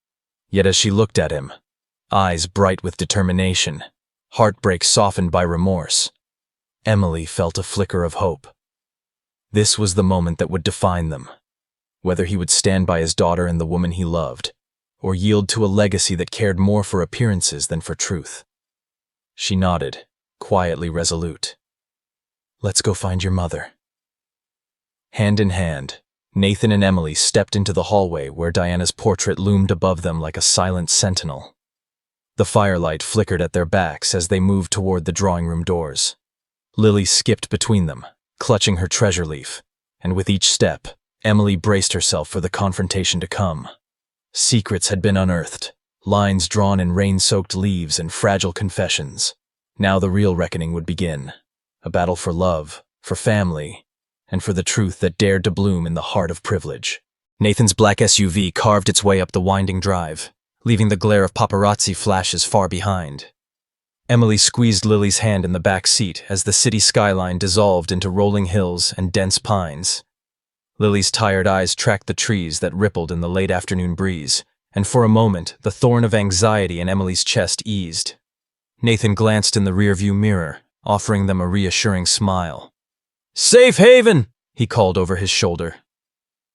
Yet as she looked at him, eyes bright with determination, heartbreak softened by remorse, Emily felt a flicker of hope. This was the moment that would define them, whether he would stand by his daughter and the woman he loved, or yield to a legacy that cared more for appearances than for truth. She nodded, quietly resolute. "Let's go find your mother." Hand in hand, Nathan and Emily stepped into the hallway where Diana's portrait loomed above them like a silent sentinel. The firelight flickered at their backs as they moved toward the drawing room doors. Lily skipped between them, clutching her treasure leaf, and with each step, Emily braced herself for the confrontation to come. Secrets had been unearthed, lines drawn in rain-soaked leaves and fragile confessions. Now the real reckoning would begin, a battle for love, for family, and for the truth that dared to bloom in the heart of privilege. Nathan's black SUV carved its way up the winding drive, leaving the glare of paparazzi flashes far behind. Emily squeezed Lily's hand in the back seat as the city skyline dissolved into rolling hills and dense pines. Lily's tired eyes tracked the trees that rippled in the late afternoon breeze, and for a moment the thorn of anxiety in Emily's chest eased. Nathan glanced in the rearview mirror, offering them a reassuring smile. "Safe haven!" he called over his shoulder.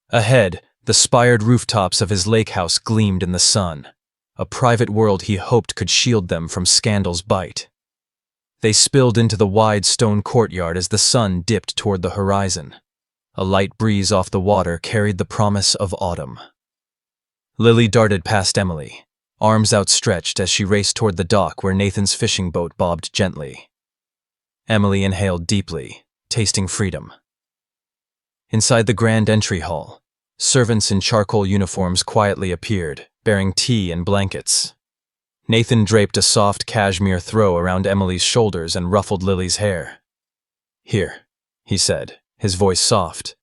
Ahead, the spired rooftops of his lake house gleamed in the sun, a private world he hoped could shield them from scandal's bite. They spilled into the wide stone courtyard as the sun dipped toward the horizon. A light breeze off the water carried the promise of autumn. Lily darted past Emily, arms outstretched as she raced toward the dock where Nathan's fishing boat bobbed gently. Emily inhaled deeply, tasting freedom. Inside the grand entry hall, servants in charcoal uniforms quietly appeared, bearing tea and blankets. Nathan draped a soft cashmere throw around Emily's shoulders and ruffled Lily's hair. "Here," he said, his voice soft.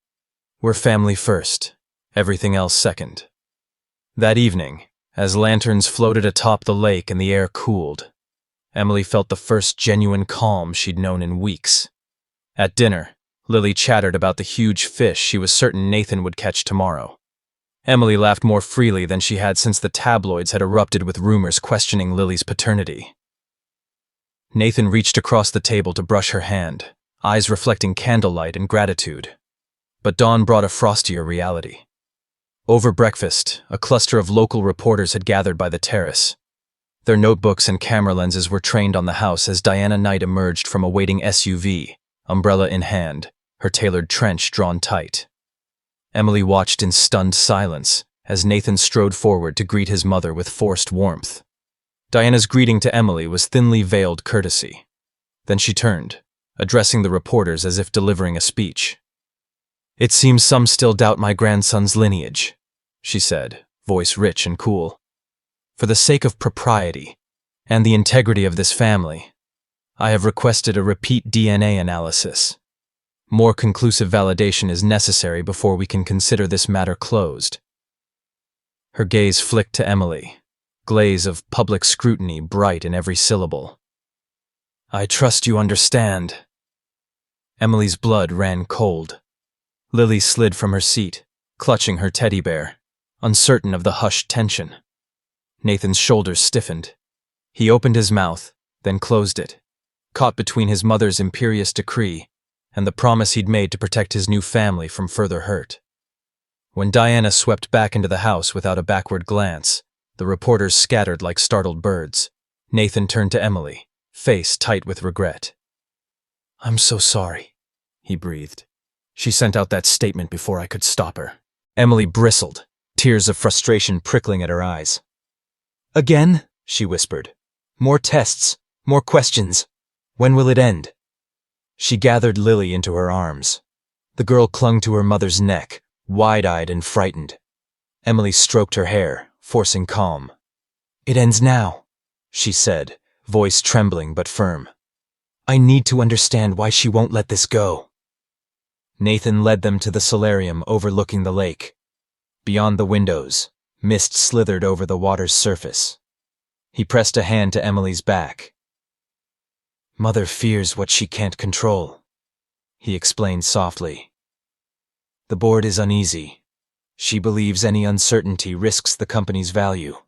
"We're family first, everything else second." That evening, as lanterns floated atop the lake and the air cooled, Emily felt the first genuine calm she'd known in weeks. At dinner, Lily chattered about the huge fish she was certain Nathan would catch tomorrow. Emily laughed more freely than she had since the tabloids had erupted with rumors questioning Lily's paternity. Nathan reached across the table to brush her hand, eyes reflecting candlelight and gratitude. But dawn brought a frostier reality. Over breakfast, a cluster of local reporters had gathered by the terrace. Their notebooks and camera lenses were trained on the house as Diana Knight emerged from a waiting SUV, umbrella in hand, her tailored trench drawn tight. Emily watched in stunned silence as Nathan strode forward to greet his mother with forced warmth. Diana's greeting to Emily was thinly veiled courtesy. Then she turned, addressing the reporters as if delivering a speech. "It seems some still doubt my grandson's lineage," she said, voice rich and cool. "For the sake of propriety and the integrity of this family, I have requested a repeat DNA analysis. More conclusive validation is necessary before we can consider this matter closed." Her gaze flicked to Emily, glaze of public scrutiny bright in every syllable. "I trust you understand." Emily's blood ran cold. Lily slid from her seat, clutching her teddy bear, uncertain of the hushed tension. Nathan's shoulders stiffened. He opened his mouth, then closed it, caught between his mother's imperious decree and the promise he'd made to protect his new family from further hurt. When Diana swept back into the house without a backward glance, the reporters scattered like startled birds. Nathan turned to Emily, face tight with regret. "I'm so sorry," he breathed. "She sent out that statement before I could stop her." Emily bristled, tears of frustration prickling at her eyes. "Again?" she whispered. "More tests, more questions. When will it end?" She gathered Lily into her arms. The girl clung to her mother's neck, wide-eyed and frightened. Emily stroked her hair, forcing calm. "It ends now," she said, voice trembling but firm. "I need to understand why she won't let this go." Nathan led them to the solarium overlooking the lake. Beyond the windows, mist slithered over the water's surface. He pressed a hand to Emily's back. "Mother fears what she can't control," he explained softly. "The board is uneasy. She believes any uncertainty risks the company's value."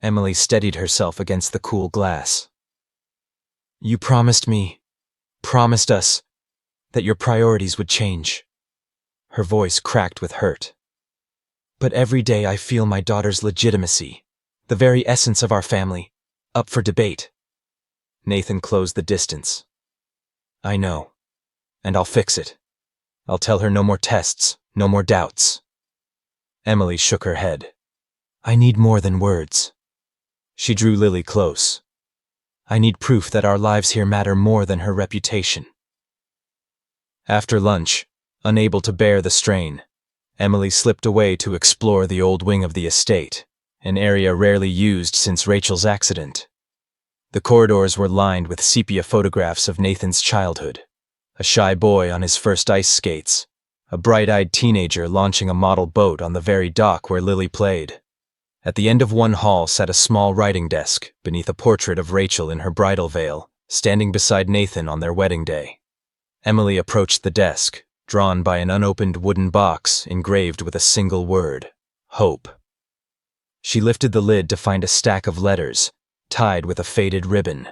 Emily steadied herself against the cool glass. "You promised us, that your priorities would change." Her voice cracked with hurt. "But every day I feel my daughter's legitimacy, the very essence of our family, up for debate." Nathan closed the distance. "I know, and I'll fix it. I'll tell her no more tests, no more doubts." Emily shook her head. "I need more than words." She drew Lily close. "I need proof that our lives here matter more than her reputation." After lunch, unable to bear the strain, Emily slipped away to explore the old wing of the estate, an area rarely used since Rachel's accident. The corridors were lined with sepia photographs of Nathan's childhood, a shy boy on his first ice skates, a bright-eyed teenager launching a model boat on the very dock where Lily played. At the end of one hall sat a small writing desk beneath a portrait of Rachel in her bridal veil, standing beside Nathan on their wedding day. Emily approached the desk, drawn by an unopened wooden box engraved with a single word: hope. She lifted the lid to find a stack of letters, tied with a faded ribbon.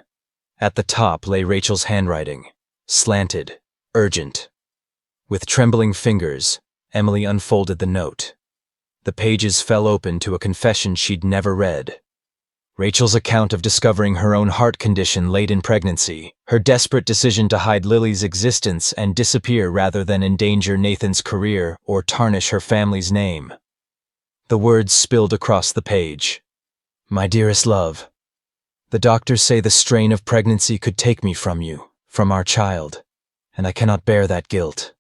At the top lay Rachel's handwriting, slanted, urgent. With trembling fingers, Emily unfolded the note. The pages fell open to a confession she'd never read. Rachel's account of discovering her own heart condition late in pregnancy, her desperate decision to hide Lily's existence and disappear rather than endanger Nathan's career or tarnish her family's name. The words spilled across the page. My dearest love, the doctors say the strain of pregnancy could take me from you, from our child, and I cannot bear that guilt.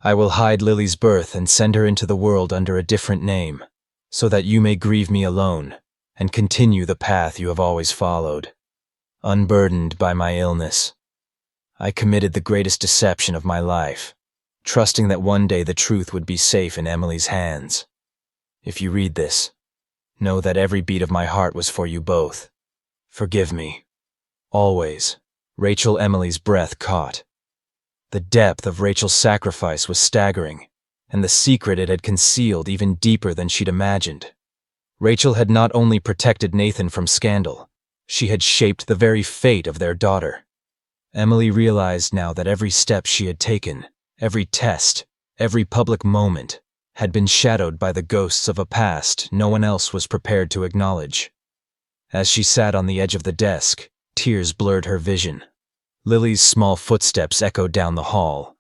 I will hide Lily's birth and send her into the world under a different name, so that you may grieve me alone and continue the path you have always followed. Unburdened by my illness, I committed the greatest deception of my life, trusting that one day the truth would be safe in Emily's hands. If you read this, know that every beat of my heart was for you both. Forgive me. Always, Rachel. Emily's breath caught. The depth of Rachel's sacrifice was staggering, and the secret it had concealed even deeper than she'd imagined. Rachel had not only protected Nathan from scandal, she had shaped the very fate of their daughter. Emily realized now that every step she had taken, every test, every public moment, had been shadowed by the ghosts of a past no one else was prepared to acknowledge. As she sat on the edge of the desk, tears blurred her vision. Lily's small footsteps echoed down the hall.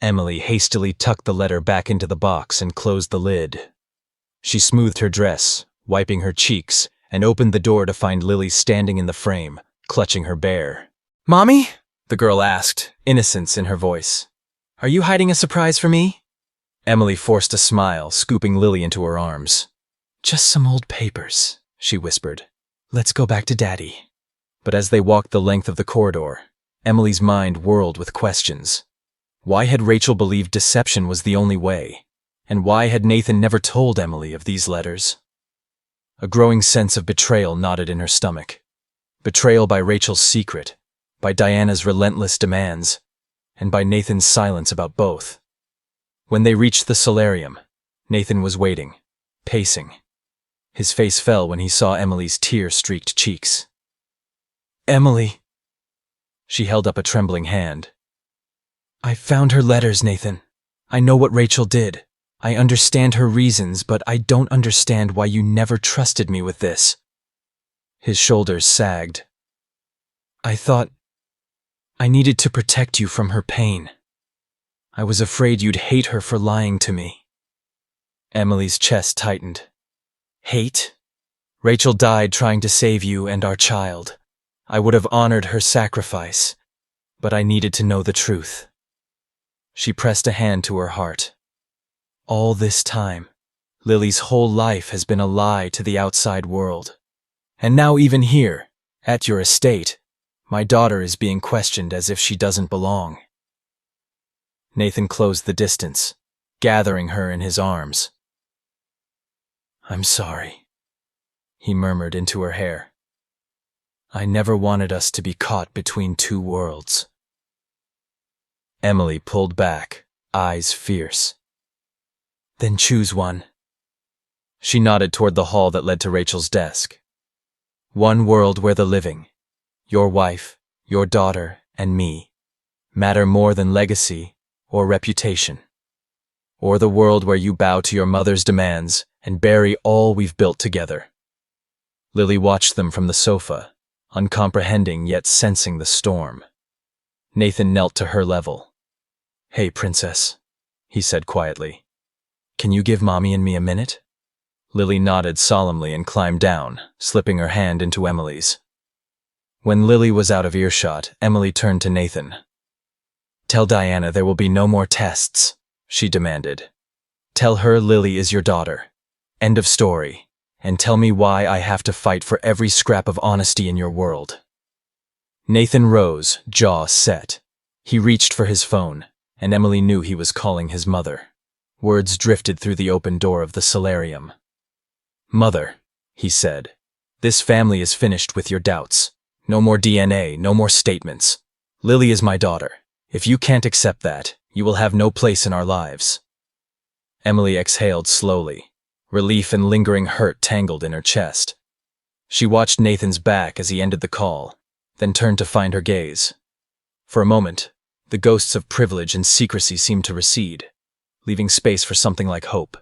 Emily hastily tucked the letter back into the box and closed the lid. She smoothed her dress, wiping her cheeks, and opened the door to find Lily standing in the frame, clutching her bear. Mommy? The girl asked, innocence in her voice. Are you hiding a surprise for me? Emily forced a smile, scooping Lily into her arms. Just some old papers, she whispered. Let's go back to Daddy. But as they walked the length of the corridor, Emily's mind whirled with questions. Why had Rachel believed deception was the only way? And why had Nathan never told Emily of these letters? A growing sense of betrayal knotted in her stomach. Betrayal by Rachel's secret, by Diana's relentless demands, and by Nathan's silence about both. When they reached the solarium, Nathan was waiting, pacing. His face fell when he saw Emily's tear-streaked cheeks. Emily. She held up a trembling hand. I found her letters, Nathan. I know what Rachel did. I understand her reasons, but I don't understand why you never trusted me with this. His shoulders sagged. I thought I needed to protect you from her pain. I was afraid you'd hate her for lying to me. Emily's chest tightened. Hate? Rachel died trying to save you and our child. I would have honored her sacrifice, but I needed to know the truth. She pressed a hand to her heart. All this time, Lily's whole life has been a lie to the outside world. And now even here, at your estate, my daughter is being questioned as if she doesn't belong. Nathan closed the distance, gathering her in his arms. I'm sorry, he murmured into her hair. I never wanted us to be caught between two worlds. Emily pulled back, eyes fierce. Then choose one. She nodded toward the hall that led to Rachel's desk. One world where the living, your wife, your daughter, and me, matter more than legacy or reputation. Or the world where you bow to your mother's demands and bury all we've built together. Lily watched them from the sofa, uncomprehending yet sensing the storm. Nathan knelt to her level. Hey, princess, he said quietly. Can you give Mommy and me a minute? Lily nodded solemnly and climbed down, slipping her hand into Emily's. When Lily was out of earshot, Emily turned to Nathan. Tell Diana there will be no more tests, she demanded. Tell her Lily is your daughter. End of story. And tell me why I have to fight for every scrap of honesty in your world. Nathan rose, jaw set. He reached for his phone, and Emily knew he was calling his mother. Words drifted through the open door of the solarium. Mother, he said, this family is finished with your doubts. No more DNA, no more statements. Lily is my daughter. If you can't accept that, you will have no place in our lives. Emily exhaled slowly. Relief and lingering hurt tangled in her chest. She watched Nathan's back as he ended the call, then turned to find her gaze. For a moment, the ghosts of privilege and secrecy seemed to recede, leaving space for something like hope.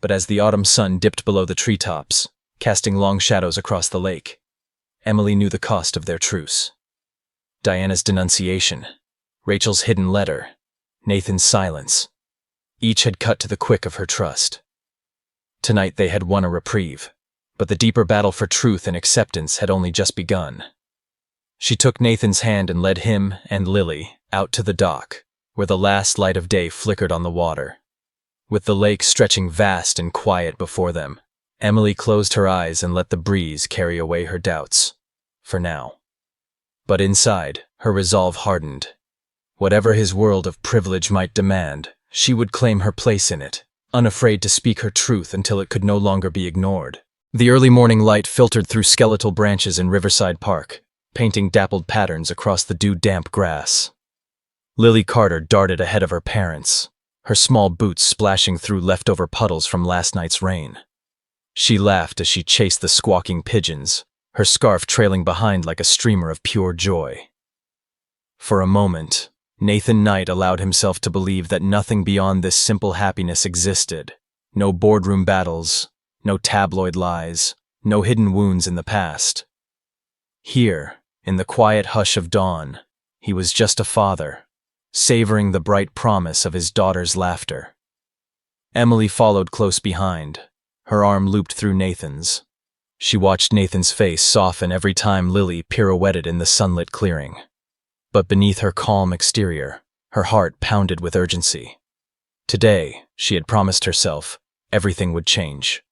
But as the autumn sun dipped below the treetops, casting long shadows across the lake. Emily knew the cost of their truce. Diana's denunciation, Rachel's hidden letter, Nathan's silence. Each had cut to the quick of her trust. Tonight they had won a reprieve, but the deeper battle for truth and acceptance had only just begun. She took Nathan's hand and led him and Lily out to the dock, where the last light of day flickered on the water. With the lake stretching vast and quiet before them, Emily closed her eyes and let the breeze carry away her doubts. For now. But inside, her resolve hardened. Whatever his world of privilege might demand, she would claim her place in it, unafraid to speak her truth until it could no longer be ignored. The early morning light filtered through skeletal branches in Riverside Park, painting dappled patterns across the dew-damp grass. Lily Carter darted ahead of her parents, her small boots splashing through leftover puddles from last night's rain. She laughed as she chased the squawking pigeons, her scarf trailing behind like a streamer of pure joy. For a moment, Nathan Knight allowed himself to believe that nothing beyond this simple happiness existed. No boardroom battles, no tabloid lies, no hidden wounds in the past. Here, in the quiet hush of dawn, he was just a father, savoring the bright promise of his daughter's laughter. Emily followed close behind, her arm looped through Nathan's. She watched Nathan's face soften every time Lily pirouetted in the sunlit clearing. But beneath her calm exterior, her heart pounded with urgency. Today, she had promised herself, everything would change.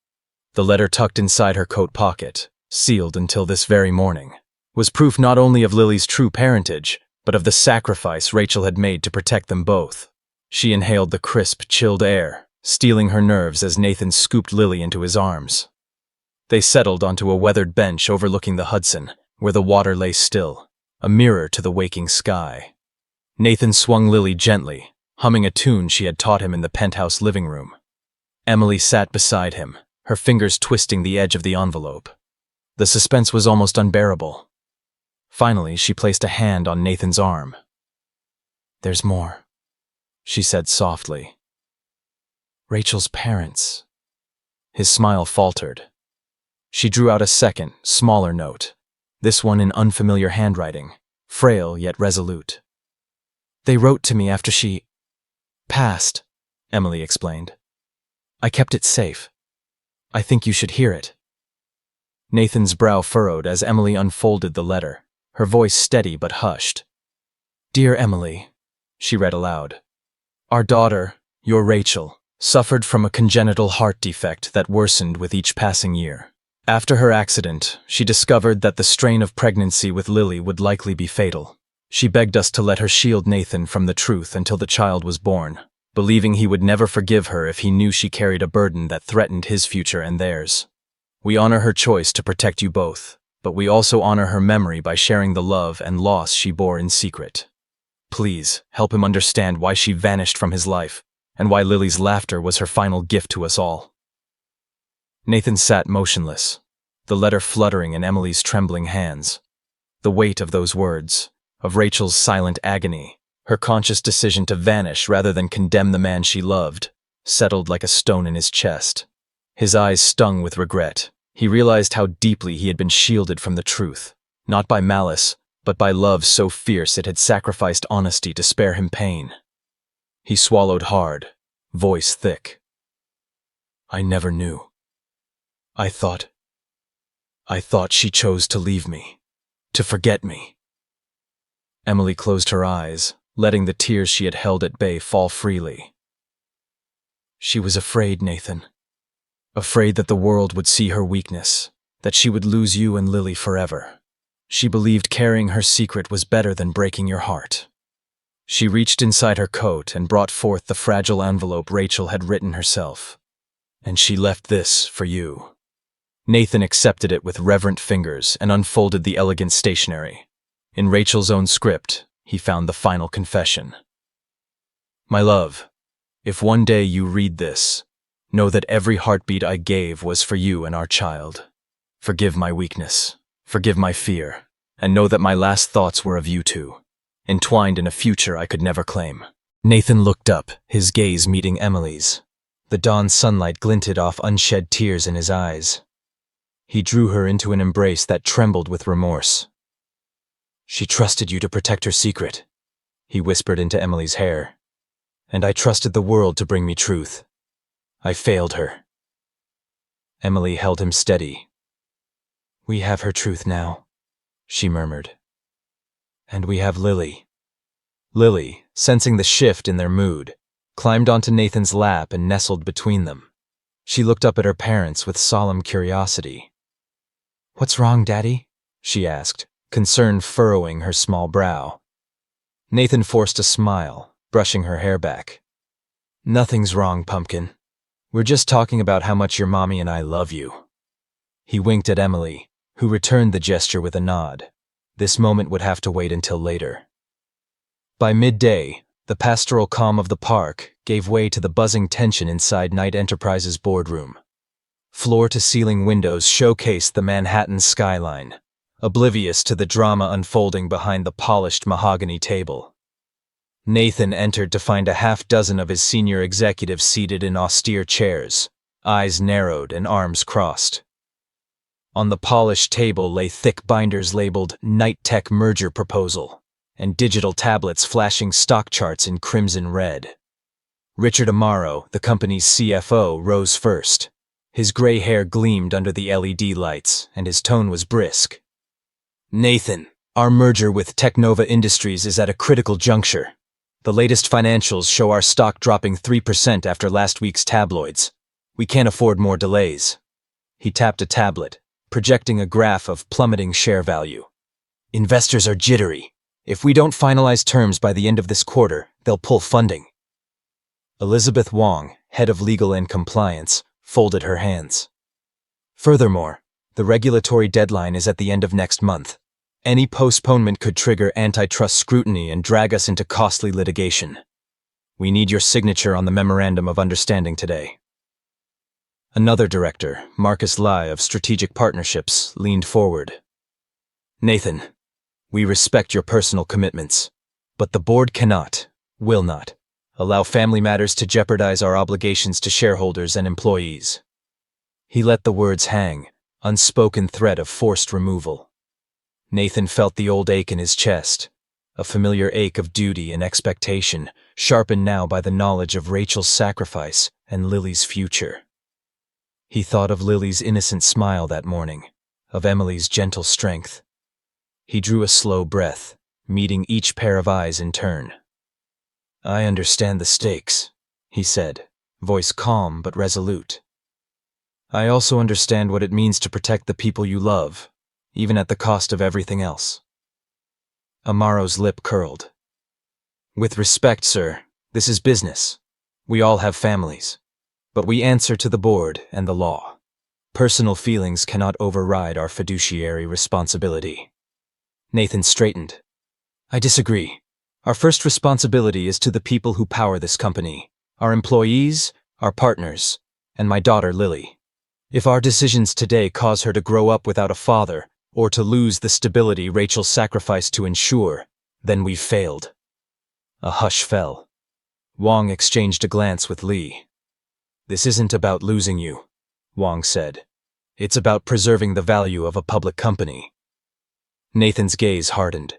The letter tucked inside her coat pocket, sealed until this very morning, was proof not only of Lily's true parentage, but of the sacrifice Rachel had made to protect them both. She inhaled the crisp, chilled air, steeling her nerves as Nathan scooped Lily into his arms. They settled onto a weathered bench overlooking the Hudson, where the water lay still, a mirror to the waking sky. Nathan swung Lily gently, humming a tune she had taught him in the penthouse living room. Emily sat beside him, her fingers twisting the edge of the envelope. The suspense was almost unbearable. Finally, she placed a hand on Nathan's arm. "There's more," she said softly. "Rachel's parents." His smile faltered. She drew out a second, smaller note, this one in unfamiliar handwriting, frail yet resolute. "They wrote to me after she passed," Emily explained. "I kept it safe. I think you should hear it." Nathan's brow furrowed as Emily unfolded the letter, her voice steady but hushed. "Dear Emily," she read aloud, "our daughter, your Rachel, suffered from a congenital heart defect that worsened with each passing year. After her accident, she discovered that the strain of pregnancy with Lily would likely be fatal. She begged us to let her shield Nathan from the truth until the child was born, believing he would never forgive her if he knew she carried a burden that threatened his future and theirs. We honor her choice to protect you both, but we also honor her memory by sharing the love and loss she bore in secret. Please, help him understand why she vanished from his life, and why Lily's laughter was her final gift to us all." Nathan sat motionless, the letter fluttering in Emily's trembling hands. The weight of those words, of Rachel's silent agony, her conscious decision to vanish rather than condemn the man she loved, settled like a stone in his chest. His eyes stung with regret. He realized how deeply he had been shielded from the truth, not by malice, but by love so fierce it had sacrificed honesty to spare him pain. He swallowed hard, voice thick. "I never knew. I thought she chose to leave me, to forget me." Emily closed her eyes, letting the tears she had held at bay fall freely. "She was afraid, Nathan. Afraid that the world would see her weakness, that she would lose you and Lily forever. She believed carrying her secret was better than breaking your heart." She reached inside her coat and brought forth the fragile envelope Rachel had written herself. "And she left this for you." Nathan accepted it with reverent fingers and unfolded the elegant stationery. In Rachel's own script, he found the final confession. "My love, if one day you read this, know that every heartbeat I gave was for you and our child. Forgive my weakness, forgive my fear, and know that my last thoughts were of you two, entwined in a future I could never claim." Nathan looked up, his gaze meeting Emily's. The dawn sunlight glinted off unshed tears in his eyes. He drew her into an embrace that trembled with remorse. "She trusted you to protect her secret," he whispered into Emily's hair. "And I trusted the world to bring me truth. I failed her." Emily held him steady. "We have her truth now," she murmured. "And we have Lily." Lily, sensing the shift in their mood, climbed onto Nathan's lap and nestled between them. She looked up at her parents with solemn curiosity. "What's wrong, Daddy?" she asked, concern furrowing her small brow. Nathan forced a smile, brushing her hair back. "Nothing's wrong, Pumpkin. We're just talking about how much your mommy and I love you." He winked at Emily, who returned the gesture with a nod. This moment would have to wait until later. By midday, the pastoral calm of the park gave way to the buzzing tension inside Knight Enterprises' boardroom. Floor-to-ceiling windows showcased the Manhattan skyline, oblivious to the drama unfolding behind the polished mahogany table. Nathan entered to find a half-dozen of his senior executives seated in austere chairs, eyes narrowed and arms crossed. On the polished table lay thick binders labeled Knight Tech Merger Proposal, and digital tablets flashing stock charts in crimson red. Richard Amaro, the company's CFO, rose first. His gray hair gleamed under the LED lights, and his tone was brisk. "Nathan, our merger with Technova Industries is at a critical juncture. The latest financials show our stock dropping 3% after last week's tabloids. We can't afford more delays." He tapped a tablet, projecting a graph of plummeting share value. "Investors are jittery. If we don't finalize terms by the end of this quarter, they'll pull funding." Elizabeth Wong, head of legal and compliance, folded her hands. "Furthermore, the regulatory deadline is at the end of next month. Any postponement could trigger antitrust scrutiny and drag us into costly litigation. We need your signature on the Memorandum of Understanding today." Another director, Marcus Lai of Strategic Partnerships, leaned forward. "Nathan, we respect your personal commitments, but the board cannot, will not, allow family matters to jeopardize our obligations to shareholders and employees." He let the words hang, unspoken threat of forced removal. Nathan felt the old ache in his chest, a familiar ache of duty and expectation, sharpened now by the knowledge of Rachel's sacrifice and Lily's future. He thought of Lily's innocent smile that morning, of Emily's gentle strength. He drew a slow breath, meeting each pair of eyes in turn. "I understand the stakes," he said, voice calm but resolute. "I also understand what it means to protect the people you love, even at the cost of everything else." Amaro's lip curled. "With respect, sir, this is business. We all have families. But we answer to the board and the law. Personal feelings cannot override our fiduciary responsibility." Nathan straightened. "I disagree. Our first responsibility is to the people who power this company, our employees, our partners, and my daughter Lily. If our decisions today cause her to grow up without a father, or to lose the stability Rachel sacrificed to ensure, then we've failed." A hush fell. Wong exchanged a glance with Lee. "This isn't about losing you," Wong said. "It's about preserving the value of a public company." Nathan's gaze hardened.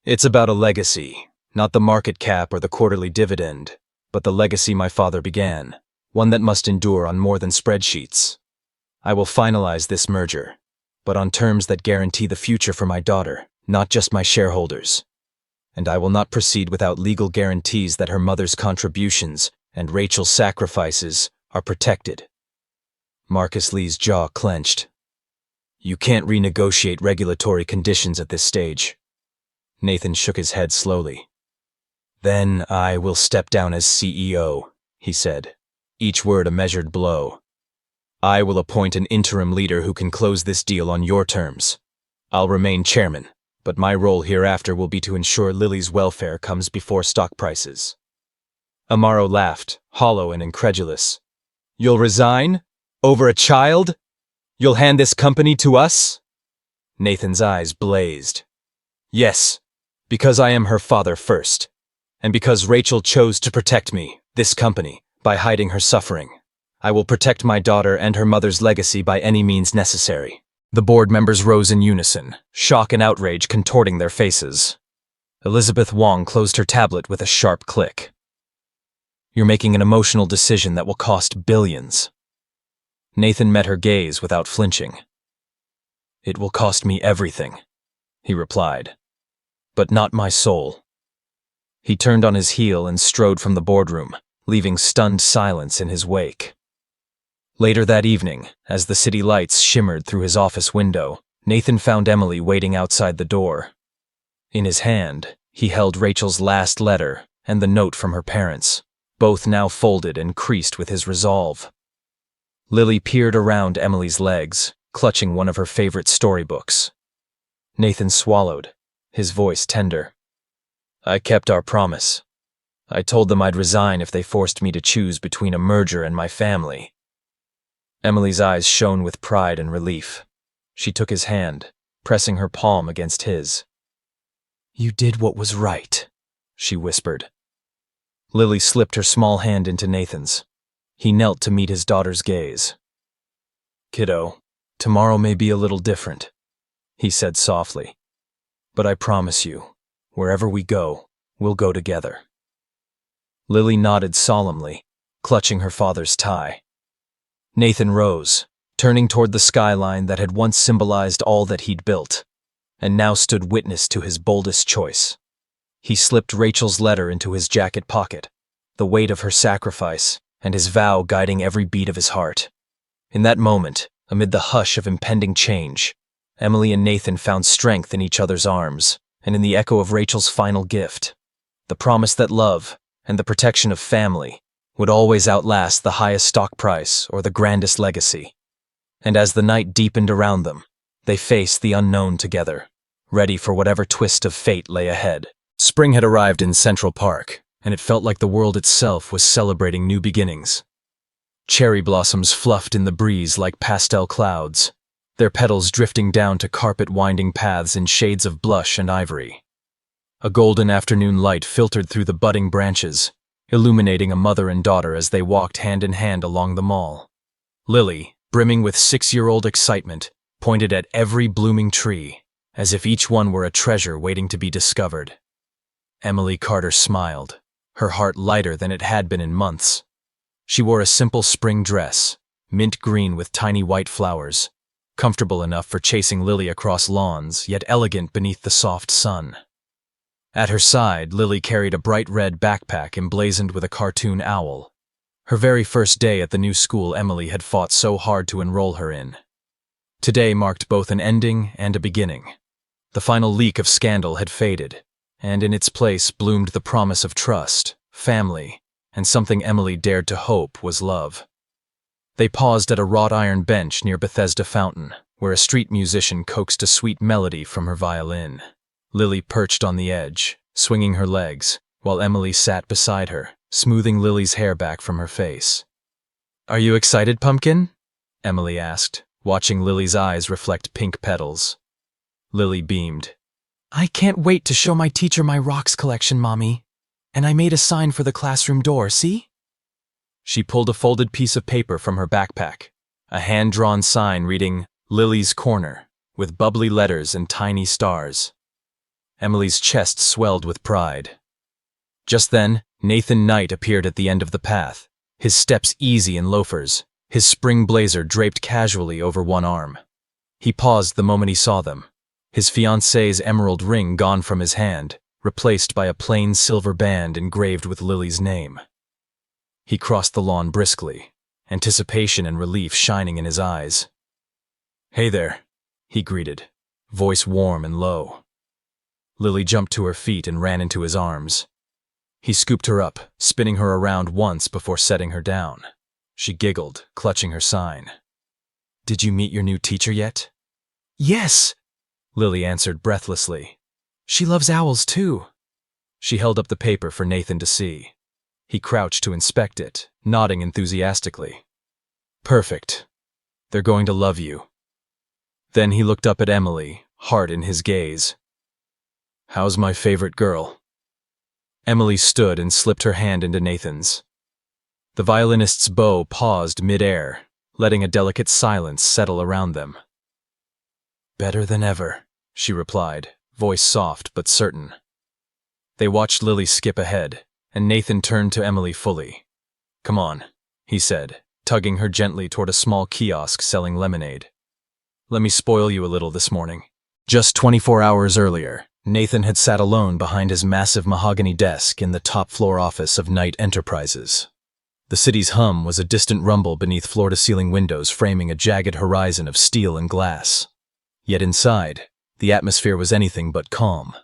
"It's about a legacy, not the market cap or the quarterly dividend, but the legacy my father began, one that must endure on more than spreadsheets. I will finalize this merger, but on terms that guarantee the future for my daughter, not just my shareholders. And I will not proceed without legal guarantees that her mother's contributions and Rachel's sacrifices are protected." Marcus Lee's jaw clenched. "You can't renegotiate regulatory conditions at this stage." Nathan shook his head slowly. "Then I will step down as CEO," he said, each word a measured blow. "I will appoint an interim leader who can close this deal on your terms. I'll remain chairman, but my role hereafter will be to ensure Lily's welfare comes before stock prices." Amaro laughed, hollow and incredulous. "You'll resign? Over a child? You'll hand this company to us?" Nathan's eyes blazed. "Yes, because I am her father first, and because Rachel chose to protect me, this company, by hiding her suffering. I will protect my daughter and her mother's legacy by any means necessary. The board members rose in unison, shock and outrage contorting their faces. Elizabeth Wong closed her tablet with a sharp click. You're making an emotional decision that will cost billions. Nathan met her gaze without flinching. It will cost me everything, he replied. But not my soul. He turned on his heel and strode from the boardroom, leaving stunned silence in his wake. Later that evening, as the city lights shimmered through his office window, Nathan found Emily waiting outside the door. In his hand, he held Rachel's last letter and the note from her parents, both now folded and creased with his resolve. Lily peered around Emily's legs, clutching one of her favorite storybooks. Nathan swallowed, his voice tender. I kept our promise. I told them I'd resign if they forced me to choose between a merger and my family. Emily's eyes shone with pride and relief. She took his hand, pressing her palm against his. You did what was right, she whispered. Lily slipped her small hand into Nathan's. He knelt to meet his daughter's gaze. Kiddo, tomorrow may be a little different, he said softly. But I promise you, wherever we go, we'll go together. Lily nodded solemnly, clutching her father's tie. Nathan rose, turning toward the skyline that had once symbolized all that he'd built, and now stood witness to his boldest choice. He slipped Rachel's letter into his jacket pocket, the weight of her sacrifice and his vow guiding every beat of his heart. In that moment, amid the hush of impending change, Emily and Nathan found strength in each other's arms, and in the echo of Rachel's final gift, the promise that love and the protection of family would always outlast the highest stock price or the grandest legacy. And as the night deepened around them, they faced the unknown together, ready for whatever twist of fate lay ahead. Spring had arrived in Central Park, and it felt like the world itself was celebrating new beginnings. Cherry blossoms fluffed in the breeze like pastel clouds, their petals drifting down to carpet-winding paths in shades of blush and ivory. A golden afternoon light filtered through the budding branches, illuminating a mother and daughter as they walked hand in hand along the mall. Lily, brimming with 6-year-old excitement, pointed at every blooming tree, as if each one were a treasure waiting to be discovered. Emily Carter smiled, her heart lighter than it had been in months. She wore a simple spring dress, mint green with tiny white flowers, comfortable enough for chasing Lily across lawns, yet elegant beneath the soft sun. At her side, Lily carried a bright red backpack emblazoned with a cartoon owl. Her very first day at the new school Emily had fought so hard to enroll her in. Today marked both an ending and a beginning. The final leak of scandal had faded, and in its place bloomed the promise of trust, family, and something Emily dared to hope was love. They paused at a wrought iron bench near Bethesda Fountain, where a street musician coaxed a sweet melody from her violin. Lily perched on the edge, swinging her legs, while Emily sat beside her, smoothing Lily's hair back from her face. Are you excited, Pumpkin? Emily asked, watching Lily's eyes reflect pink petals. Lily beamed. I can't wait to show my teacher my rocks collection, Mommy. And I made a sign for the classroom door, see? She pulled a folded piece of paper from her backpack, a hand-drawn sign reading Lily's Corner, with bubbly letters and tiny stars. Emily's chest swelled with pride. Just then, Nathan Knight appeared at the end of the path, his steps easy in loafers, his spring blazer draped casually over one arm. He paused the moment he saw them, his fiancée's emerald ring gone from his hand, replaced by a plain silver band engraved with Lily's name. He crossed the lawn briskly, anticipation and relief shining in his eyes. Hey there, he greeted, voice warm and low. Lily jumped to her feet and ran into his arms. He scooped her up, spinning her around once before setting her down. She giggled, clutching her sign. Did you meet your new teacher yet? Yes, Lily answered breathlessly. She loves owls too. She held up the paper for Nathan to see. He crouched to inspect it, nodding enthusiastically. Perfect. They're going to love you. Then he looked up at Emily, heart in his gaze. How's my favorite girl? Emily stood and slipped her hand into Nathan's. The violinist's bow paused mid-air, letting a delicate silence settle around them. "Better than ever," she replied, voice soft but certain. They watched Lily skip ahead, and Nathan turned to Emily fully. "Come on," he said, tugging her gently toward a small kiosk selling lemonade. "Let me spoil you a little this morning." Just 24 hours earlier, Nathan had sat alone behind his massive mahogany desk in the top-floor office of Knight Enterprises. The city's hum was a distant rumble beneath floor-to-ceiling windows framing a jagged horizon of steel and glass. Yet inside, the atmosphere was anything but calm.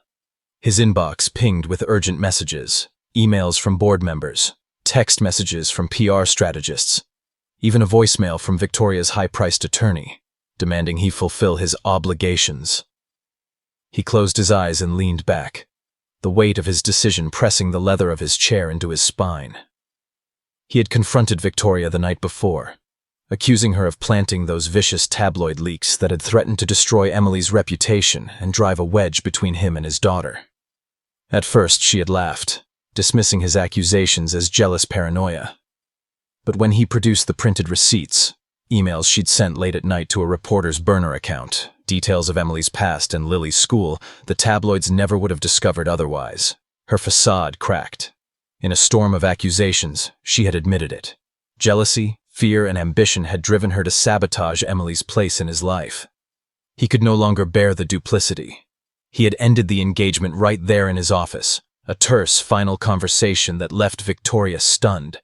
His inbox pinged with urgent messages, emails from board members, text messages from PR strategists, even a voicemail from Victoria's high-priced attorney, demanding he fulfill his obligations. He closed his eyes and leaned back, the weight of his decision pressing the leather of his chair into his spine. He had confronted Victoria the night before, accusing her of planting those vicious tabloid leaks that had threatened to destroy Emily's reputation and drive a wedge between him and his daughter. At first she had laughed, dismissing his accusations as jealous paranoia. But when he produced the printed receipts, emails she'd sent late at night to a reporter's burner account, details of Emily's past and Lily's school, the tabloids never would have discovered otherwise. Her facade cracked. In a storm of accusations, she had admitted it. Jealousy, fear, and ambition had driven her to sabotage Emily's place in his life. He could no longer bear the duplicity. He had ended the engagement right there in his office, a terse final conversation that left Victoria stunned,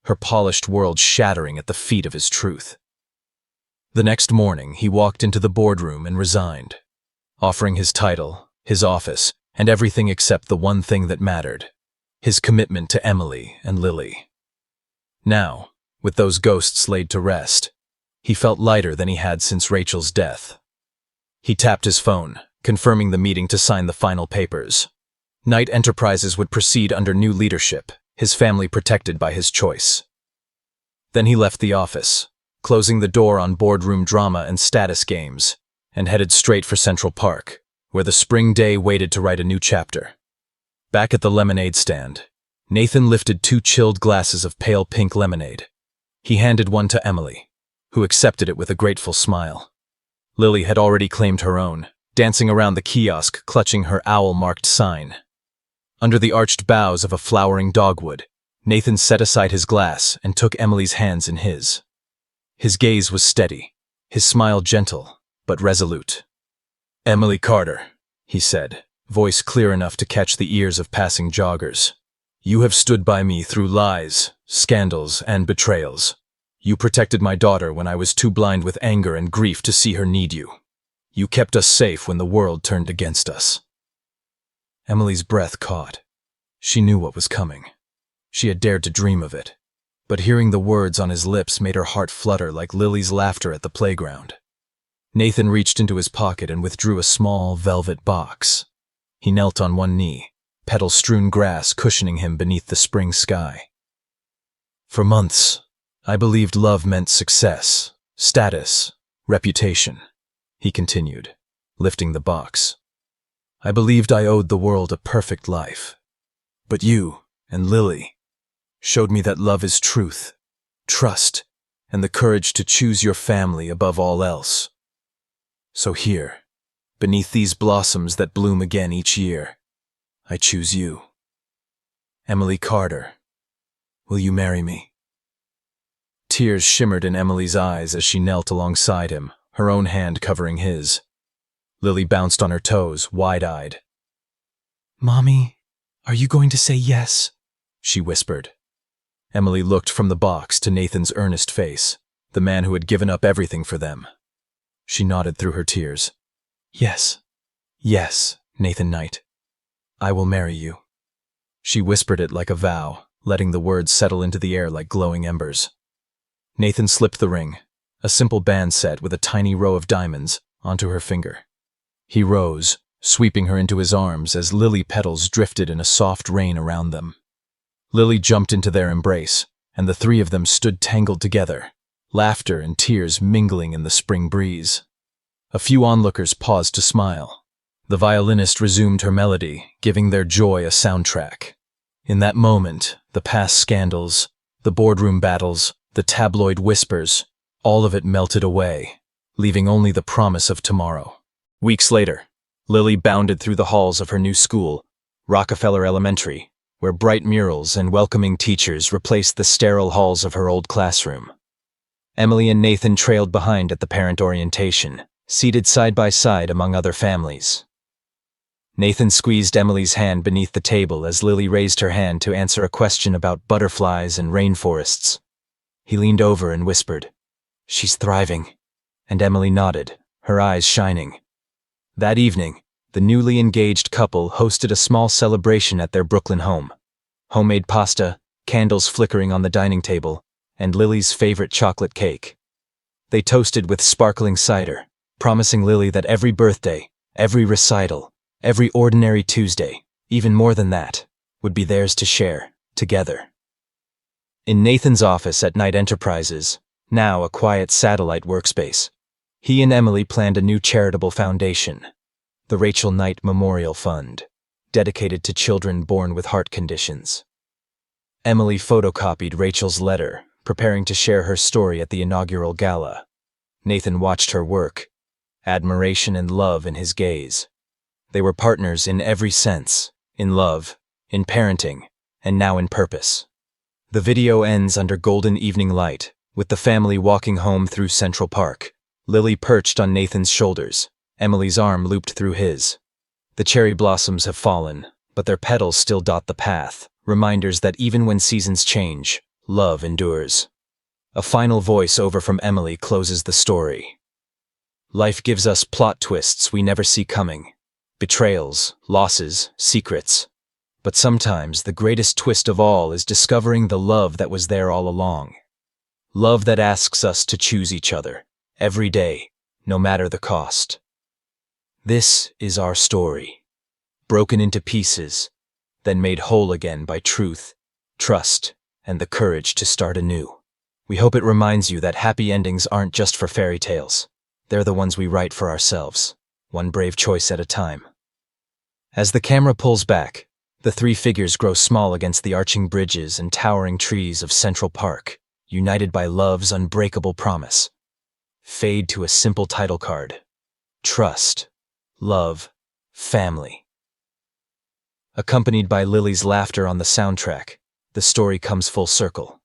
her polished world shattering at the feet of his truth. The next morning, he walked into the boardroom and resigned, offering his title, his office, and everything except the one thing that mattered, his commitment to Emily and Lily. Now, with those ghosts laid to rest, he felt lighter than he had since Rachel's death. He tapped his phone, confirming the meeting to sign the final papers. Knight Enterprises would proceed under new leadership, his family protected by his choice. Then he left the office, closing the door on boardroom drama and status games, and headed straight for Central Park, where the spring day waited to write a new chapter. Back at the lemonade stand, Nathan lifted 2 chilled glasses of pale pink lemonade. He handed one to Emily, who accepted it with a grateful smile. Lily had already claimed her own, dancing around the kiosk clutching her owl-marked sign. Under the arched boughs of a flowering dogwood, Nathan set aside his glass and took Emily's hands in his. His gaze was steady, his smile gentle, but resolute. "Emily Carter," he said, voice clear enough to catch the ears of passing joggers. "You have stood by me through lies, scandals, and betrayals. You protected my daughter when I was too blind with anger and grief to see her need you. You kept us safe when the world turned against us." Emily's breath caught. She knew what was coming. She had dared to dream of it. But hearing the words on his lips made her heart flutter like Lily's laughter at the playground. Nathan reached into his pocket and withdrew a small, velvet box. He knelt on one knee, petal-strewn grass cushioning him beneath the spring sky. "For months, I believed love meant success, status, reputation," he continued, lifting the box. "I believed I owed the world a perfect life. But you and Lily showed me that love is truth, trust, and the courage to choose your family above all else. So here, beneath these blossoms that bloom again each year, I choose you. Emily Carter, will you marry me?" Tears shimmered in Emily's eyes as she knelt alongside him, her own hand covering his. Lily bounced on her toes, wide-eyed. "Mommy, are you going to say yes?" she whispered. Emily looked from the box to Nathan's earnest face, the man who had given up everything for them. She nodded through her tears. "Yes, yes, Nathan Knight. I will marry you." She whispered it like a vow, letting the words settle into the air like glowing embers. Nathan slipped the ring, a simple band set with a tiny row of diamonds, onto her finger. He rose, sweeping her into his arms as lily petals drifted in a soft rain around them. Lily jumped into their embrace, and the 3 of them stood tangled together, laughter and tears mingling in the spring breeze. A few onlookers paused to smile. The violinist resumed her melody, giving their joy a soundtrack. In that moment, the past scandals, The boardroom battles, the tabloid whispers, all of it melted away, leaving only the promise of tomorrow. Weeks later, Lily bounded through the halls of her new school, Rockefeller Elementary, where bright murals and welcoming teachers replaced the sterile halls of her old classroom. Emily and Nathan trailed behind at the parent orientation, seated side by side among other families. Nathan squeezed Emily's hand beneath the table as Lily raised her hand to answer a question about butterflies and rainforests. He leaned over and whispered, "She's thriving," and Emily nodded, her eyes shining. That evening, the newly engaged couple hosted a small celebration at their Brooklyn home. Homemade pasta, candles flickering on the dining table, and Lily's favorite chocolate cake. They toasted with sparkling cider, promising Lily that every birthday, every recital, every ordinary Tuesday, even more than that, would be theirs to share, together. In Nathan's office at Knight Enterprises, now a quiet satellite workspace, he and Emily planned a new charitable foundation, the Rachel Knight Memorial Fund, dedicated to children born with heart conditions. Emily photocopied Rachel's letter, preparing to share her story at the inaugural gala. Nathan watched her work, admiration and love in his gaze. They were partners in every sense, in love, in parenting, and now in purpose. The video ends under golden evening light, with the family walking home through Central Park, Lily perched on Nathan's shoulders, Emily's arm looped through his. The cherry blossoms have fallen, but their petals still dot the path, reminders that even when seasons change, love endures. A final voice over from Emily closes the story. Life gives us plot twists we never see coming. Betrayals, losses, secrets. But sometimes the greatest twist of all is discovering the love that was there all along. Love that asks us to choose each other, every day, no matter the cost. This is our story, broken into pieces, then made whole again by truth, trust, and the courage to start anew. We hope it reminds you that happy endings aren't just for fairy tales. They're the ones we write for ourselves, one brave choice at a time. As the camera pulls back, the three figures grow small against the arching bridges and towering trees of Central Park, united by love's unbreakable promise. Fade to a simple title card. Trust, love, family. Accompanied by Lily's laughter on the soundtrack, the story comes full circle.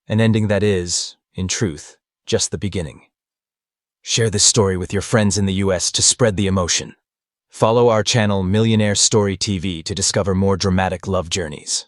An ending that is, in truth, just the beginning. Share this story with your friends in the US to spread the emotion. Follow our channel Millionaire Story TV to discover more dramatic love journeys.